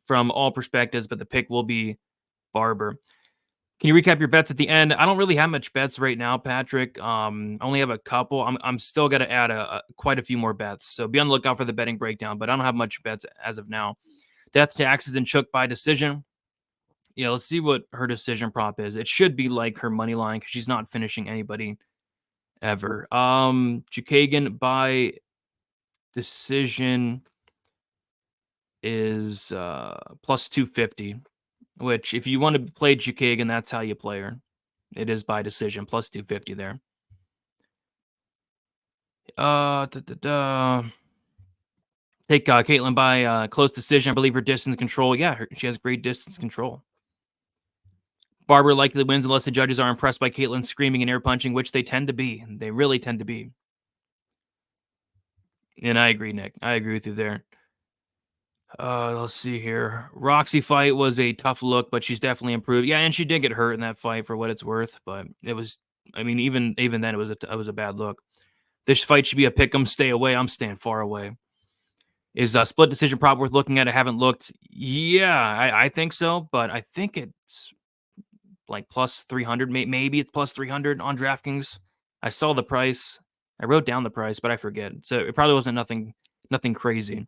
Speaker 3: from all perspectives, but the pick will be Barber. Can you recap your bets at the end? I don't really have much bets right now, Patrick. I only have a couple. I'm still going to add quite a few more bets. So be on the lookout for the betting breakdown, but I don't have much bets as of now. Death taxes and Chook by decision. Yeah, let's see what her decision prop is. It should be like her money line because she's not finishing anybody ever. Chookagian by decision is plus 250. Which, if you want to play Chookagian, that's how you play her. It is by decision, plus 250 there. Take Caitlin by close decision. I believe her distance control. Yeah, she has great distance control. Barber likely wins unless the judges are impressed by Caitlin screaming and air punching, which they tend to be. They really tend to be. And I agree, Nick. I agree with you there. Let's see here. Roxy fight was a tough look, but she's definitely improved. Yeah, and she did get hurt in that fight for what it's worth, but it was, I mean, even then it was a bad look. This fight should be a pick 'em, stay away. I'm staying far away. Is a split decision prop worth looking at? I haven't looked. Yeah, I think so, but I think it's like plus 300. Maybe it's plus 300 on DraftKings. I saw the price. I wrote down the price, but I forget. So it probably wasn't nothing crazy.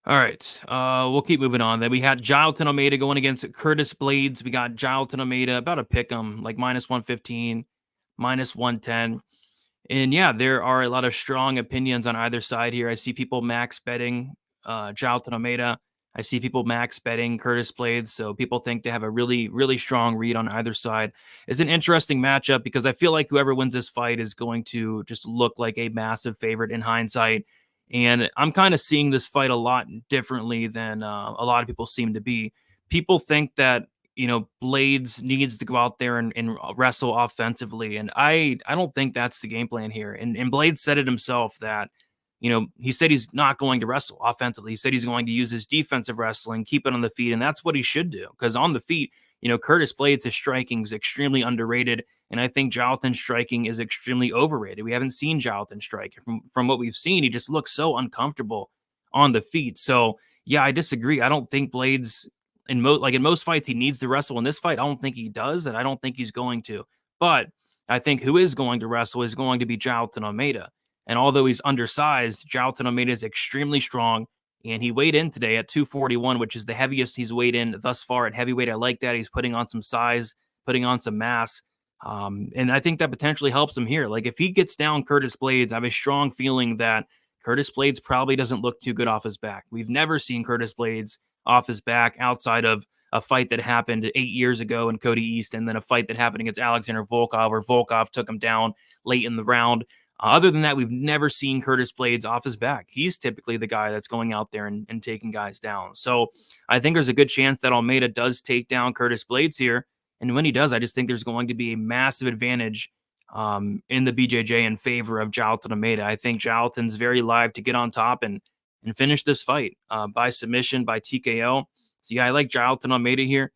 Speaker 3: All right, we'll keep moving on. Then we had Jailton Almeida going against Curtis Blaydes. We got Jailton Almeida about a pick 'em, like -115, -110. And yeah, there are a lot of strong opinions on either side here. I see people max betting Jailton Almeida. I see people max betting Curtis Blaydes. So people think they have a really, really strong read on either side. It's an interesting matchup because I feel like whoever wins this fight is going to just look like a massive favorite in hindsight. And I'm kind of seeing this fight a lot differently than a lot of people seem to be. People think that, Blaydes needs to go out there and wrestle offensively. And I don't think that's the game plan here. And Blaydes said it himself that, he said he's not going to wrestle offensively. He said he's going to use his defensive wrestling, keep it on the feet. And that's what he should do. Because on the feet, Curtis Blaydes, his striking is extremely underrated. And I think Jailton's striking is extremely overrated. We haven't seen Jailton strike. From what we've seen, he just looks so uncomfortable on the feet. So, yeah, I disagree. I don't think Blaydes, in most fights, he needs to wrestle. In this fight, I don't think he does, and I don't think he's going to. But I think who is going to wrestle is going to be Jailton Almeida. And although he's undersized, Jailton Almeida is extremely strong. And he weighed in today at 241, which is the heaviest he's weighed in thus far at heavyweight. I like that. He's putting on some size, putting on some mass. And I think that potentially helps him here. Like, if he gets down Curtis Blaydes, I have a strong feeling that Curtis Blaydes probably doesn't look too good off his back. We've never seen Curtis Blaydes off his back outside of a fight that happened 8 years ago in Cody East, and then a fight that happened against Alexander Volkov, where Volkov took him down late in the round. Other than that, we've never seen Curtis Blaydes off his back. He's typically the guy that's going out there and taking guys down. So I think there's a good chance that Almeida does take down Curtis Blaydes here. And when he does, I just think there's going to be a massive advantage in the BJJ in favor of Jailton Almeida. I think Jailton's very live to get on top and finish this fight by submission, by TKO. So yeah, I like Jailton Almeida here.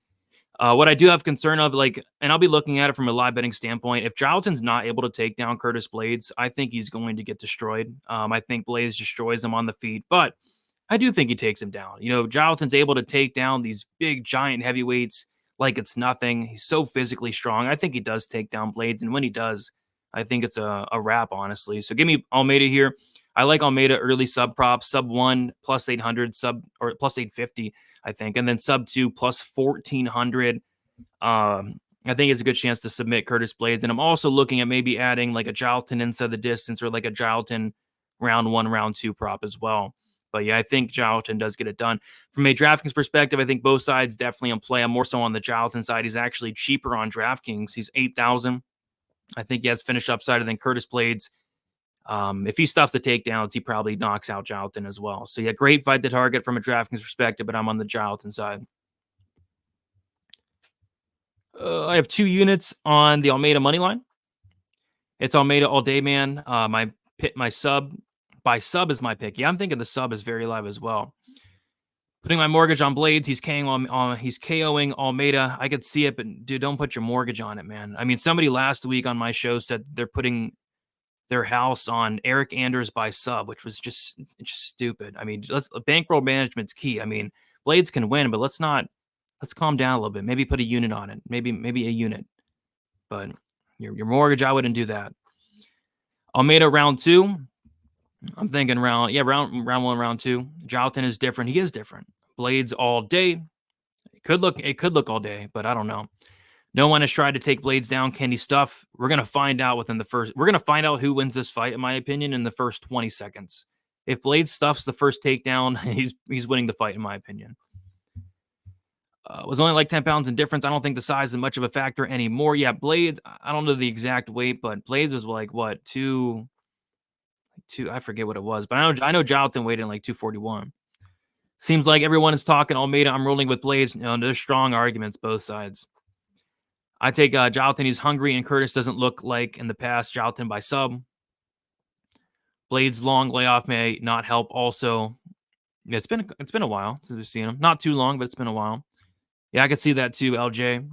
Speaker 3: What I do have concern of, and I'll be looking at it from a live betting standpoint, if Jailton's not able to take down Curtis Blaydes, I think he's going to get destroyed. I think Blaydes destroys him on the feet, but I do think he takes him down. Jailton's able to take down these big, giant heavyweights like it's nothing. He's so physically strong. I think he does take down Blaydes, and when he does, I think it's a wrap, honestly. So give me Almeida here. I like Almeida early sub prop, sub 1 plus 800, sub or plus 850, I think, and then sub 2 plus 1400. I think it's a good chance to submit Curtis Blaydes. And I'm also looking at maybe adding like a Jalton inside the distance or like a Jalton round 1, round 2 prop as well. But yeah, I think Jalton does get it done. From a DraftKings perspective, I think both sides definitely in play. I'm more so on the Jalton side. He's actually cheaper on DraftKings. He's 8,000. I think he has finish upside than Curtis Blaydes. If he stuffs the takedowns, he probably knocks out Jalton as well. So yeah, great fight to target from a DraftKings perspective, but I'm on the Jalton side. I have 2 units on the Almeida money line. It's Almeida all day, man. My sub by sub is my pick. Yeah, I'm thinking the sub is very live as well. Putting my mortgage on Blaydes. He's KOing Almeida. I could see it, but dude, don't put your mortgage on it, man. I mean, somebody last week on my show said they're putting their house on Eric Anders by sub, which was just stupid. I mean, bankroll management's key. I mean, Blaydes can win, but let's calm down a little bit. Maybe put a unit on it. Maybe a unit. But your mortgage, I wouldn't do that. Almeida round 2. I'm thinking round 1, round 2. Jalton is different. He is different. Blaydes all day. It could look all day, but I don't know. No one has tried to take Blaydes down. Can he stuff? We're gonna find out We're gonna find out who wins this fight, in my opinion, in the first 20 seconds. If Blaydes stuffs the first takedown, he's winning the fight, in my opinion. Was only like 10 pounds in difference. I don't think the size is much of a factor anymore. Yeah, Blaydes, I don't know the exact weight, but Blaydes was like, what, two, I forget what it was, but I know Jalton weighed in like 241. Seems like everyone is talking Almeida. I'm rolling with Blaydes. There's strong arguments, both sides. I take Jalton. He's hungry, and Curtis doesn't look like in the past Jalton by sub. Blaydes' long layoff may not help also. Yeah, it's been a while since we've seen him. Not too long, but it's been a while. Yeah, I could see that too, LJ.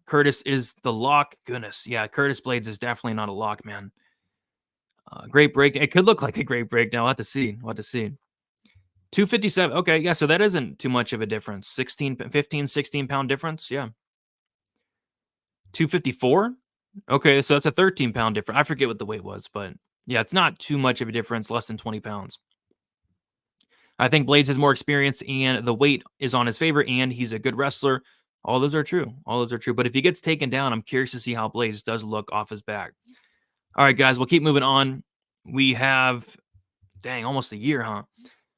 Speaker 3: Curtis is the lock. Goodness. Yeah, Curtis Blaydes is definitely not a lock, man. Great break. It could look like a great breakdown. We'll have to see. 257. Okay, yeah, so that isn't too much of a difference. 16 pound difference. Yeah. 254. Okay, so that's a 13 pound difference. I forget what the weight was, but yeah, it's not too much of a difference, less than 20 pounds. I think Blaydes has more experience and the weight is on his favor and he's a good wrestler. All those are true. But if he gets taken down, I'm curious to see how Blaydes does look off his back. All right, guys, we'll keep moving on. We have, almost a year, huh?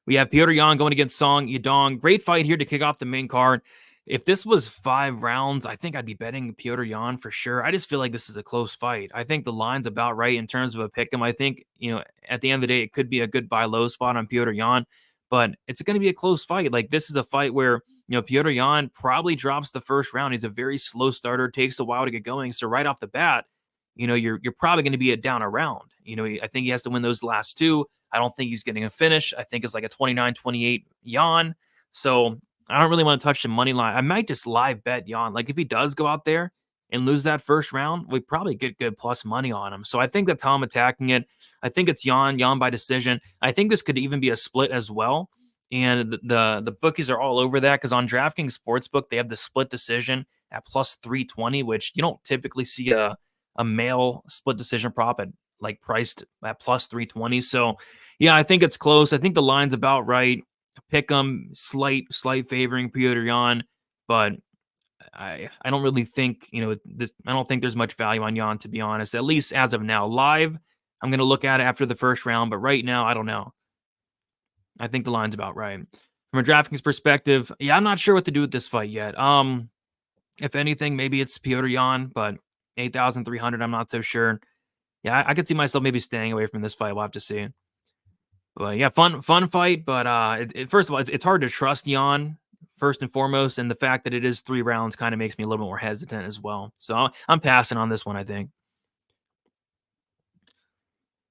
Speaker 3: We have Petr Yan going against Song Yadong. Great fight here to kick off the main card. If this was 5 rounds, I think I'd be betting Petr Yan for sure. I just feel like this is a close fight. I think the line's about right in terms of a pick 'em. I think, at the end of the day, it could be a good buy low spot on Petr Yan, but it's going to be a close fight. Like, this is a fight where, Petr Yan probably drops the first round. He's a very slow starter, takes a while to get going. So right off the bat, you're probably going to be down a round. I think he has to win those last 2. I don't think he's getting a finish. I think it's like a 29-28 Yan. So I don't really want to touch the money line. I might just live bet Yan. Like, if he does go out there and lose that first round, we probably get good plus money on him. So I think that's how I'm attacking it. I think it's Yan by decision. I think this could even be a split as well. And the bookies are all over that because on DraftKings Sportsbook, they have the split decision at plus 320, which you don't typically see a male split decision prop at priced at plus 320. So yeah, I think it's close. I think the line's about right. Pick 'em, slight favoring Petr Yan, but I don't really think, I don't think there's much value on Yan, to be honest, at least as of now. Live, I'm going to look at it after the first round, but right now, I don't know. I think the line's about right. From a DraftKings perspective, yeah, I'm not sure what to do with this fight yet. If anything, maybe it's Petr Yan, but 8,300, I'm not so sure. Yeah, I could see myself maybe staying away from this fight. We'll have to see. But yeah, fun fight. But first of all, it's hard to trust Yan first and foremost, and the fact that it is 3 rounds kind of makes me a little bit more hesitant as well. So I'm passing on this one, I think.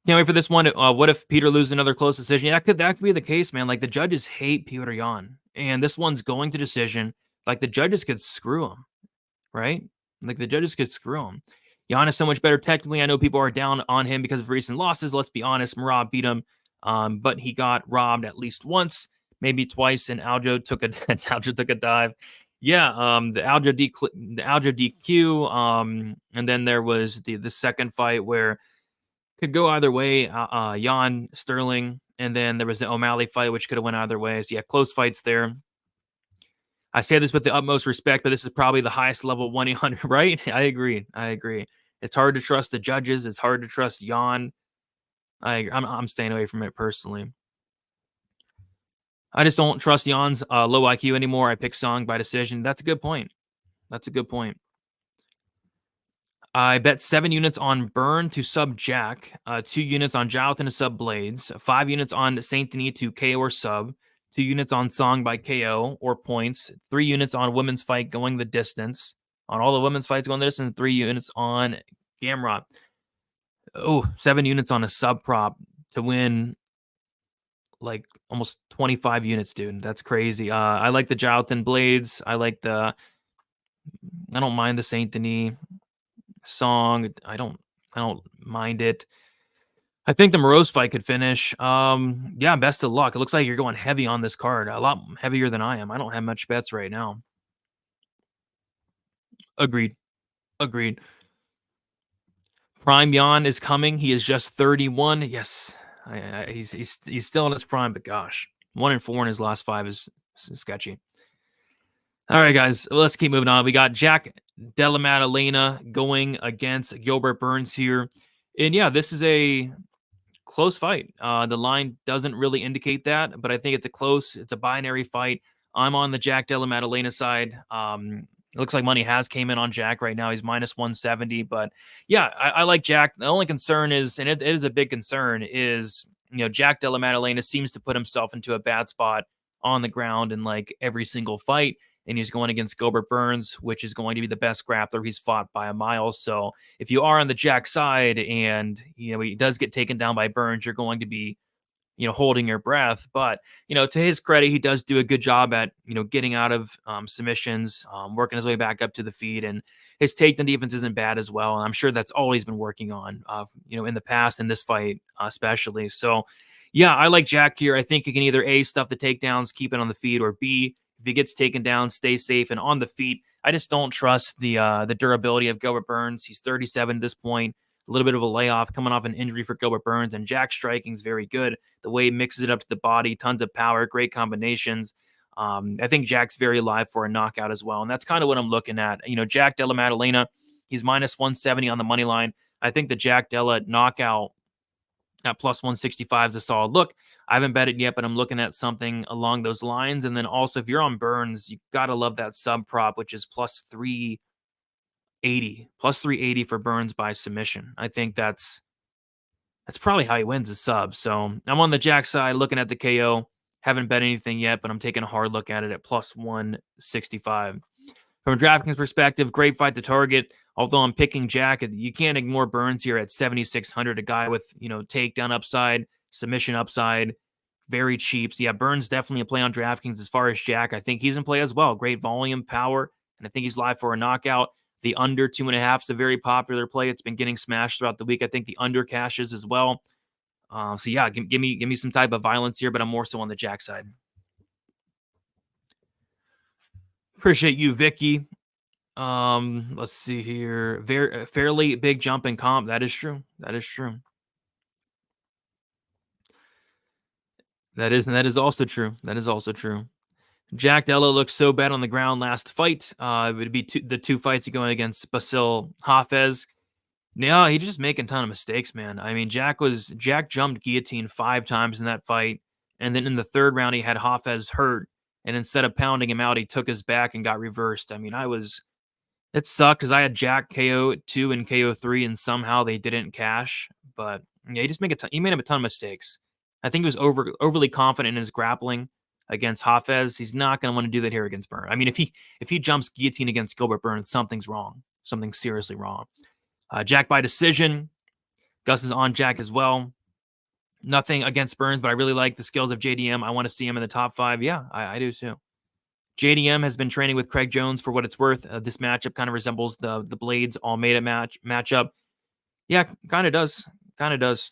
Speaker 3: Can't wait for this one. What if Peter loses another close decision? Yeah, that could be the case, man. Like, the judges hate Petr Yan, and this one's going to decision. Like, the judges could screw him, right? Like, the judges could screw him. Yan is so much better technically. I know people are down on him because of recent losses. Let's be honest. Moroz beat him, but he got robbed at least once, maybe twice, and Aljo took a dive. Yeah, the Aljo DQ, and then there was the second fight where Could go either way. Jan, Sterling, and then there was the O'Malley fight, which could have went either way. So yeah, close fights there. I say this with the utmost respect, but this is probably the highest level 1-800, right? I agree. It's hard to trust the judges. It's hard to trust Jan. I'm staying away from it personally. I just don't trust Jan's low IQ anymore. I pick Song by decision. That's a good point. I bet 7 units on Burn to sub Jack, 2 units on Jonathan to sub Blaydes, 5 units on Saint-Denis to KO or sub, 2 units on Song by KO or points, 3 units on women's fight going the distance, on all the women's fights going the distance, 3 units on Gamrot. 7 units on a sub prop to win like almost 25 units, dude. That's crazy. I like the Jonathan Blaydes. I don't mind the Saint-Denis Song. I don't mind it. I think the Moroz fight could finish. Yeah, best of luck. It looks like you're going heavy on this card. A lot heavier than I am. I don't have much bets right now. Agreed. Prime Jan is coming. He is just 31. Yes. He's still in his prime, but gosh, 1-4 in his last 5 is sketchy. All right, guys, let's keep moving on. We got Jack Della Maddalena going against Gilbert Burns here. And yeah, this is a close fight. The line doesn't really indicate that, but I think it's a binary fight. I'm on the Jack Della Maddalena side. It looks like money has came in on Jack right now. He's minus 170, but yeah, I like Jack. The only concern is, and it is a big concern, is, Jack Della Maddalena seems to put himself into a bad spot on the ground in like every single fight. And he's going against Gilbert Burns, which is going to be the best grappler he's fought by a mile. So if you are on the Jack side and, he does get taken down by Burns, you're going to be, holding your breath. But, to his credit, he does do a good job at, getting out of submissions, working his way back up to the feet. And his takedown defense isn't bad as well. And I'm sure that's all he's been working on, in the past, in this fight especially. So, yeah, I like Jack here. I think he can either A, stuff the takedowns, keep it on the feet, or B, if he gets taken down, stay safe and on the feet. I just don't trust the durability of Gilbert Burns. He's 37 at this point. A little bit of a layoff coming off an injury for Gilbert Burns, and Jack's striking is very good. The way he mixes it up to the body, tons of power, great combinations. I think Jack's very live for a knockout as well, and that's kind of what I'm looking at. Jack Della Maddalena, he's minus 170 on the money line. I think the Jack Della knockout at plus 165 is a solid look. I haven't bet it yet, but I'm looking at something along those lines. And then also, if you're on Burns, you got to love that sub prop, which is plus 380 for Burns by submission. I think that's probably how he wins the sub. So I'm on the Jack side looking at the KO. Haven't bet anything yet, but I'm taking a hard look at it at plus 165. From a DraftKings perspective, great fight to target. Although I'm picking Jack, you can't ignore Burns here at 7,600, a guy with, takedown upside, submission upside, very cheap. So yeah, Burns definitely a play on DraftKings. As far as Jack, I think he's in play as well. Great volume, power, and I think he's live for a knockout. The under 2.5 is a very popular play. It's been getting smashed throughout the week. I think the under cashes as well. So yeah, give me some type of violence here, but I'm more so on the Jack side. Appreciate you, Vicky. Let's see here. Fairly big jump in comp. That is true. That is also true. Jack Della looked so bad on the ground last fight. It would be the 2 fights going against Basil Hafez. Yeah, he's just making a ton of mistakes, man. I mean, Jack jumped guillotine 5 times in that fight, and then in the 3rd round he had Hafez hurt, and instead of pounding him out, he took his back and got reversed. I mean, it sucked because I had Jack KO 2 and KO 3, and somehow they didn't cash. But yeah, he made him a ton of mistakes. I think he was overly confident in his grappling against Hafez. He's not going to want to do that here against Burns. I mean, if he jumps guillotine against Gilbert Burns, something's wrong. Something's seriously wrong. Jack by decision. Gus is on Jack as well. Nothing against Burns, but I really like the skills of JDM. I want to see him in the top 5. Yeah, I do too. JDM has been training with Craig Jones for what it's worth. This matchup kind of resembles the Blaydes Almeida matchup. Yeah, kind of does.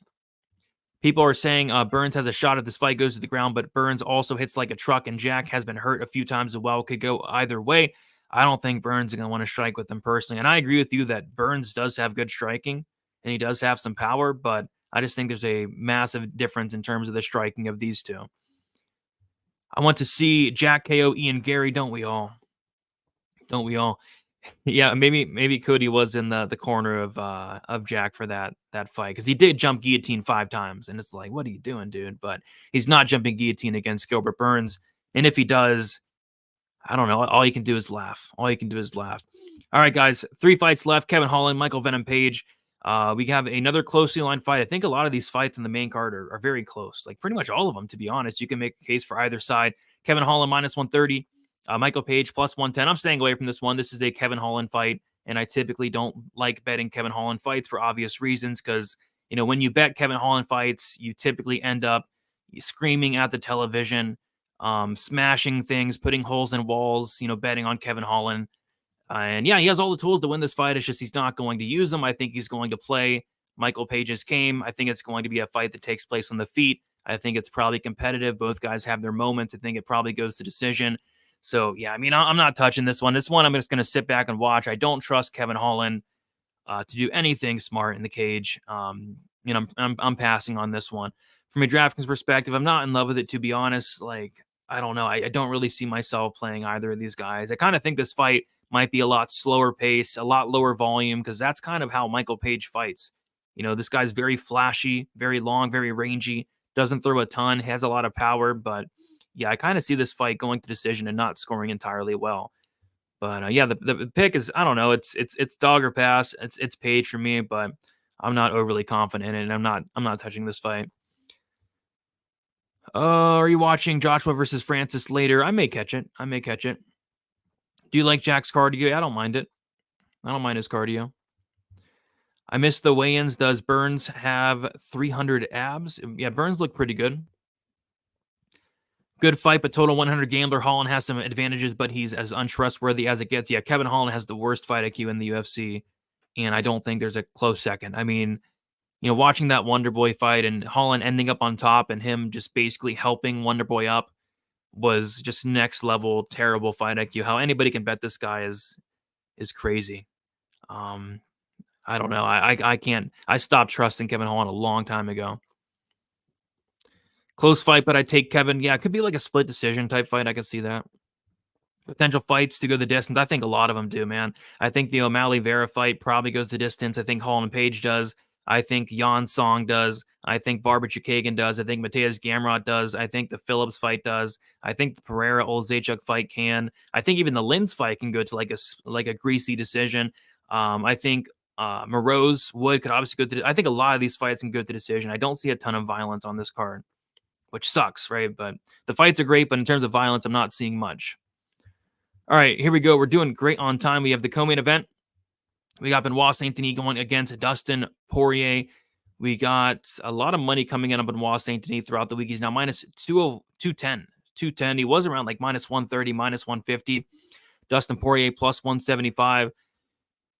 Speaker 3: People are saying Burns has a shot if this fight goes to the ground, but Burns also hits like a truck, and Jack has been hurt a few times as well. Could go either way. I don't think Burns is going to want to strike with him personally. And I agree with you that Burns does have good striking, and he does have some power, but I just think there's a massive difference in terms of the striking of these two. I want to see Jack KO Ian Gary, don't we all? Don't we all? Yeah, maybe Cody was in the corner of Jack for that fight, because he did jump guillotine 5 times, and it's like, what are you doing, dude? But he's not jumping guillotine against Gilbert Burns, and if he does, I don't know. All you can do is laugh. All you can do is laugh. All right, guys, 3 fights left. Kevin Holland, Michael Venom Page. We have another closely aligned fight. I think a lot of these fights in the main card are very close. Like pretty much all of them, to be honest. You can make a case for either side. Kevin Holland minus 130. Michael Page plus 110. I'm staying away from this one. This is a Kevin Holland fight, and I typically don't like betting Kevin Holland fights for obvious reasons, because, you know, when you bet Kevin Holland fights, you typically end up screaming at the television, smashing things, putting holes in walls, you know, betting on Kevin Holland. And yeah, he has all the tools to win this fight. It's just he's not going to use them. I think he's going to play Michael Page's game. I think it's going to be a fight that takes place on the feet. I think it's probably competitive. Both guys have their moments. I think it probably goes to decision. So, yeah, I mean, I'm not touching this one. This one, I'm just going to sit back and watch. I don't trust Kevin Holland to do anything smart in the cage. You know, I'm passing on this one. From a DraftKings perspective, I'm not in love with it, to be honest. Like, I don't know. I don't really see myself playing either of these guys. I kind of think this fight might be a lot slower pace, a lot lower volume, because that's kind of how Michael Page fights. You know, this guy's very flashy, very long, very rangy, doesn't throw a ton, has a lot of power, but yeah, I kind of see this fight going to decision and not scoring entirely well. But yeah, the pick is, I don't know, it's dog or pass. It's Page for me, but I'm not overly confident in it, and I'm not touching this fight. Are you watching Joshua versus Francis later? I may catch it. Do you like Jack's cardio? I don't mind it. I don't mind his cardio. I missed the weigh-ins. Does Burns have 300 abs? Yeah, Burns looked pretty good. Good fight, but total 100 gambler. Holland has some advantages, but he's as untrustworthy as it gets. Yeah, Kevin Holland has the worst fight IQ in the UFC, and I don't think there's a close second. I mean, you know, watching that Wonderboy fight and Holland ending up on top and him just basically helping Wonderboy up was just next level terrible fight IQ. How anybody can bet this guy is crazy. I don't know. I can't. I stopped trusting Kevin Holland a long time ago. Close fight, but I take Kevin. Yeah, it could be like a split decision type fight. I can see that. Potential fights to go the distance. I think a lot of them do, man. I think the O'Malley-Vera fight probably goes the distance. I think Holland Page does. I think Jan Song does. I think Barber Chookagian does. I think Mateus Gamrot does. I think the Phillips fight does. I think the Pereira Oleksiejczuk fight can. I think even the Linz fight can go to like a greasy decision. I think Moroz could obviously go to. I think a lot of these fights can go to decision. I don't see a ton of violence on this card, which sucks, right? But the fights are great, but in terms of violence, I'm not seeing much. All right, here we go. We're doing great on time. We have the co-main event. We got Benoit Saint-Denis going against Dustin Poirier. We got a lot of money coming in on Benoit Saint-Denis throughout the week. He's now minus 210. 210. He was around like minus 130, minus 150. Dustin Poirier plus 175.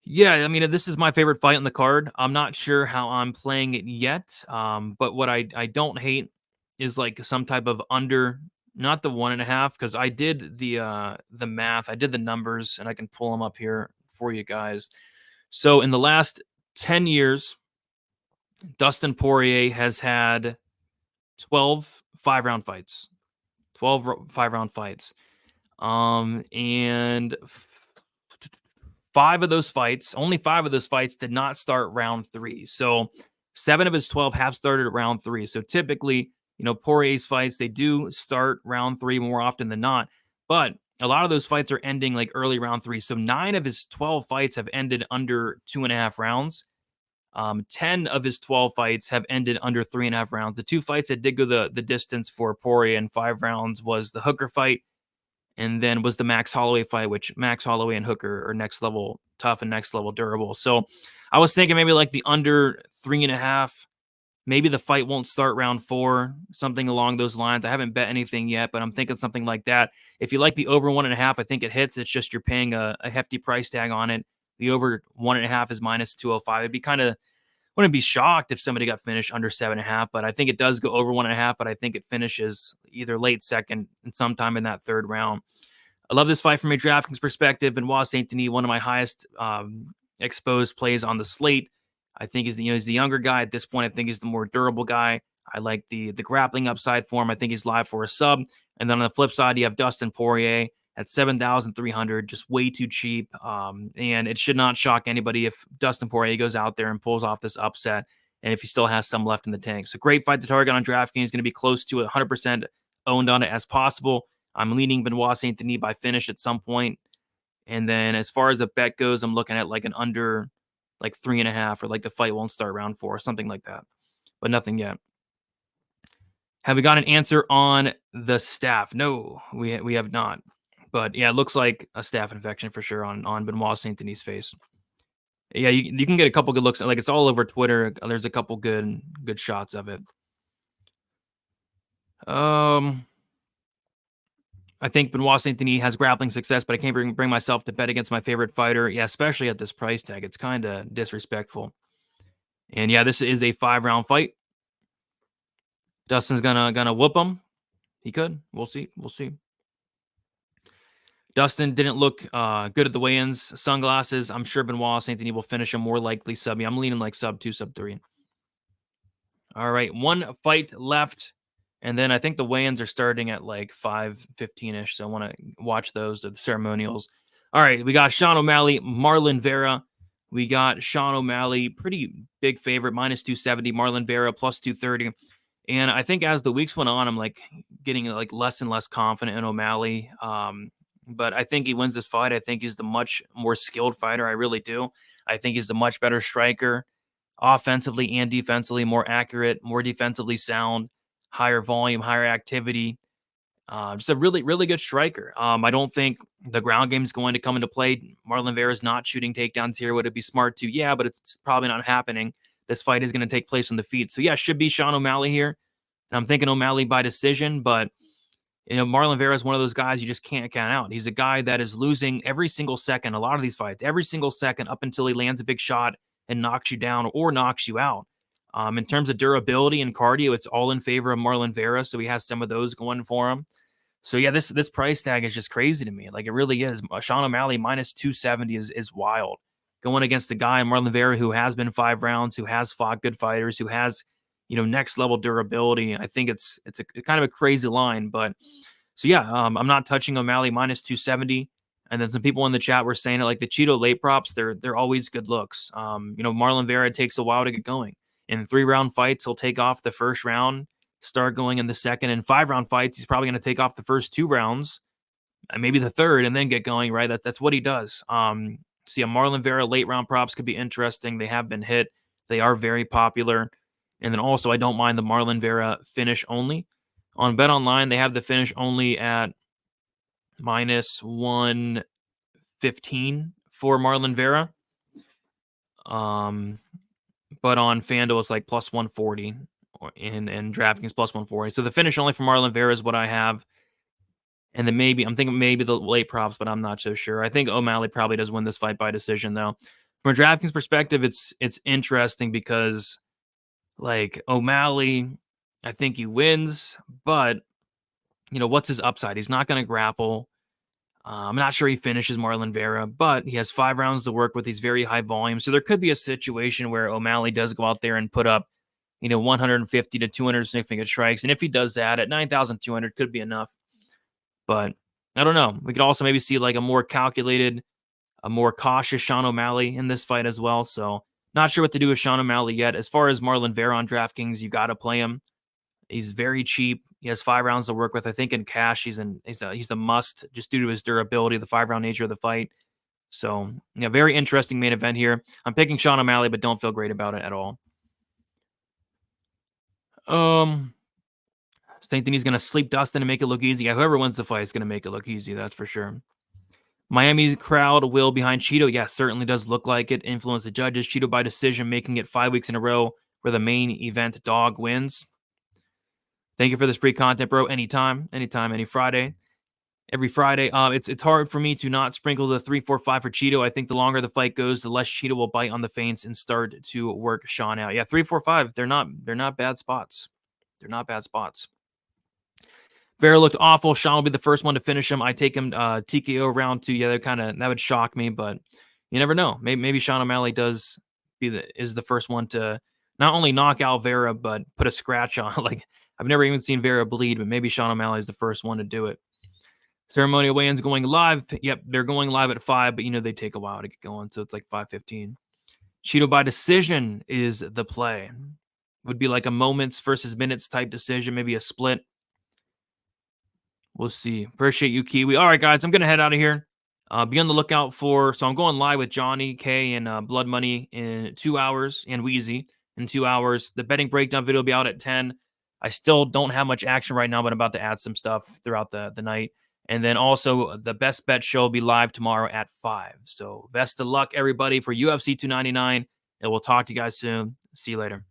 Speaker 3: Yeah, I mean, this is my favorite fight on the card. I'm not sure how I'm playing it yet, but what I don't hate is like some type of under, not the 1.5, because I did the math, I did the numbers, and I can pull them up here for you guys. So in the last 10 years, Dustin Poirier has had 12 5-round fights. 12 5-round fights. And only 5 of those fights did not start round 3. So 7 of his 12 have started at round 3. So typically, you know, Poirier's fights, they do start round 3 more often than not. But a lot of those fights are ending like early round 3. So 9 of his 12 fights have ended under 2.5 rounds. 10 of his 12 fights have ended under 3.5 rounds. The 2 fights that did go the distance for Poirier in 5 rounds was the Hooker fight, and then was the Max Holloway fight, which Max Holloway and Hooker are next level tough and next level durable. So I was thinking maybe like the under 3.5. Maybe the fight won't start round 4, something along those lines. I haven't bet anything yet, but I'm thinking something like that. If you like the over 1.5, I think it hits. It's just you're paying a hefty price tag on it. The over 1.5 is minus 205. It'd be wouldn't be shocked if somebody got finished under 7.5, but I think it does go over 1.5, but I think it finishes either late second and sometime in that 3rd round. I love this fight from a DraftKings perspective. Benoit Saint-Denis, one of my highest exposed plays on the slate. I think he's the younger guy at this point. I think he's the more durable guy. I like the grappling upside for him. I think he's live for a sub. And then on the flip side, you have Dustin Poirier at 7,300, just way too cheap. And it should not shock anybody if Dustin Poirier goes out there and pulls off this upset, and if he still has some left in the tank. So great fight to target on DraftKings. Is going to be close to 100% owned on it as possible. I'm leaning Benoit Saint-Denis by finish at some point. And then as far as the bet goes, I'm looking at like an under like 3.5, or like the fight won't start round 4, something like that. But nothing yet. Have we got an answer on the staph? No, we have not. But yeah, it looks like a staph infection for sure on Benoit Saint-Denis' face. Yeah, you can get a couple good looks. Like, it's all over Twitter. There's a couple good shots of it. I think Benoit Saint-Denis has grappling success, but I can't bring myself to bet against my favorite fighter. Yeah, especially at this price tag. It's kind of disrespectful. And yeah, this is a 5-round fight. Dustin's gonna whoop him. He could. We'll see. Dustin didn't look good at the weigh-ins. Sunglasses. I'm sure Benoit Saint-Denis will finish him, more likely sub. I'm leaning like sub 2, sub 3. All right, one fight left. And then I think the weigh-ins are starting at like 5:15-ish. So I want to watch those at the ceremonials. All right, we got Sean O'Malley, Marlon Vera. We got Sean O'Malley, pretty big favorite, -270. Marlon Vera, +230. And I think as the weeks went on, I'm like getting like less and less confident in O'Malley. But I think he wins this fight. I think he's the much more skilled fighter. I really do. I think he's the much better striker, offensively and defensively, more accurate, more defensively sound, higher volume, higher activity. Just a really, really good striker. I don't think the ground game is going to come into play. Marlon Vera is not shooting takedowns here. Would it be smart to? Yeah, but it's probably not happening. This fight is going to take place on the feet. So yeah, should be Sean O'Malley here. And I'm thinking O'Malley by decision, but Marlon Vera is one of those guys you just can't count out. He's a guy that is losing every single second, a lot of these fights, every single second up until he lands a big shot and knocks you down or knocks you out. In terms of durability and cardio, it's all in favor of Marlon Vera, so he has some of those going for him. So yeah, this price tag is just crazy to me. Like, it really is. Sean O'Malley -270 is wild. Going against a guy, Marlon Vera, who has been 5 rounds, who has fought good fighters, who has next level durability. I think it's a kind of a crazy line, but so yeah, I'm not touching O'Malley -270. And then some people in the chat were saying it, like the Cheeto late props, they're always good looks. Marlon Vera takes a while to get going. In 3-round fights, he'll take off the first round, start going in the second. In 5-round fights, he's probably going to take off the first 2 rounds, and maybe the third, and then get going. Right, that's what he does. So yeah, Marlon Vera late round props could be interesting. They have been hit. They are very popular. And then also, I don't mind the Marlon Vera finish only. On BetOnline, they have the finish only at -115 for Marlon Vera. But on FanDuel, it's like +140, and DraftKings +140. So the finish only for Marlon Vera is what I have. And then I'm thinking maybe the late props, but I'm not so sure. I think O'Malley probably does win this fight by decision, though. From a DraftKings perspective, it's interesting because, like, O'Malley, I think he wins, but what's his upside? He's not going to grapple. I'm not sure he finishes Marlon Vera, but he has 5 rounds to work with. He's very high volume. So there could be a situation where O'Malley does go out there and put up, 150 to 200 significant strikes. And if he does that at 9,200, could be enough. But I don't know. We could also maybe see like a more calculated, a more cautious Sean O'Malley in this fight as well. So not sure what to do with Sean O'Malley yet. As far as Marlon Vera on DraftKings, you got to play him. He's very cheap. He has 5 rounds to work with. I think in cash, he's a must just due to his durability, the 5-round nature of the fight. So yeah, very interesting main event here. I'm picking Sean O'Malley, but don't feel great about it at all. Thinking he's going to sleep Dustin and make it look easy. Yeah, whoever wins the fight is going to make it look easy. That's for sure. Miami's crowd will behind Cheeto. Yeah, certainly does look like it. Influence the judges. Cheeto by decision, making it 5 weeks in a row where the main event dog wins. Thank you for this free content, bro. Anytime, any Friday. Every Friday. It's hard for me to not sprinkle the 3-4-5 for Cheeto. I think the longer the fight goes, the less Cheeto will bite on the feints and start to work Sean out. Yeah, 3-4-5. They're not bad spots. They're not bad spots. Vera looked awful. Sean will be the first one to finish him. I take him TKO round 2. Yeah, that would shock me, but you never know. Maybe Sean O'Malley does is the first one to not only knock out Vera, but put a scratch on. Like, I've never even seen Vera bleed, but maybe Sean O'Malley is the first one to do it. Ceremonial weigh-ins going live. Yep, they're going live at 5, but they take a while to get going, so it's like 5:15. Cheeto by decision is the play. Would be like a moments versus minutes type decision, maybe a split. We'll see. Appreciate you, Kiwi. All right, guys, I'm going to head out of here. Be on the lookout so I'm going live with Johnny, K, and Blood Money in 2 hours, and Wheezy in 2 hours. The betting breakdown video will be out at 10. I still don't have much action right now, but I'm about to add some stuff throughout the night. And then also the best bet show will be live tomorrow at 5. So best of luck, everybody, for UFC 299. And we'll talk to you guys soon. See you later.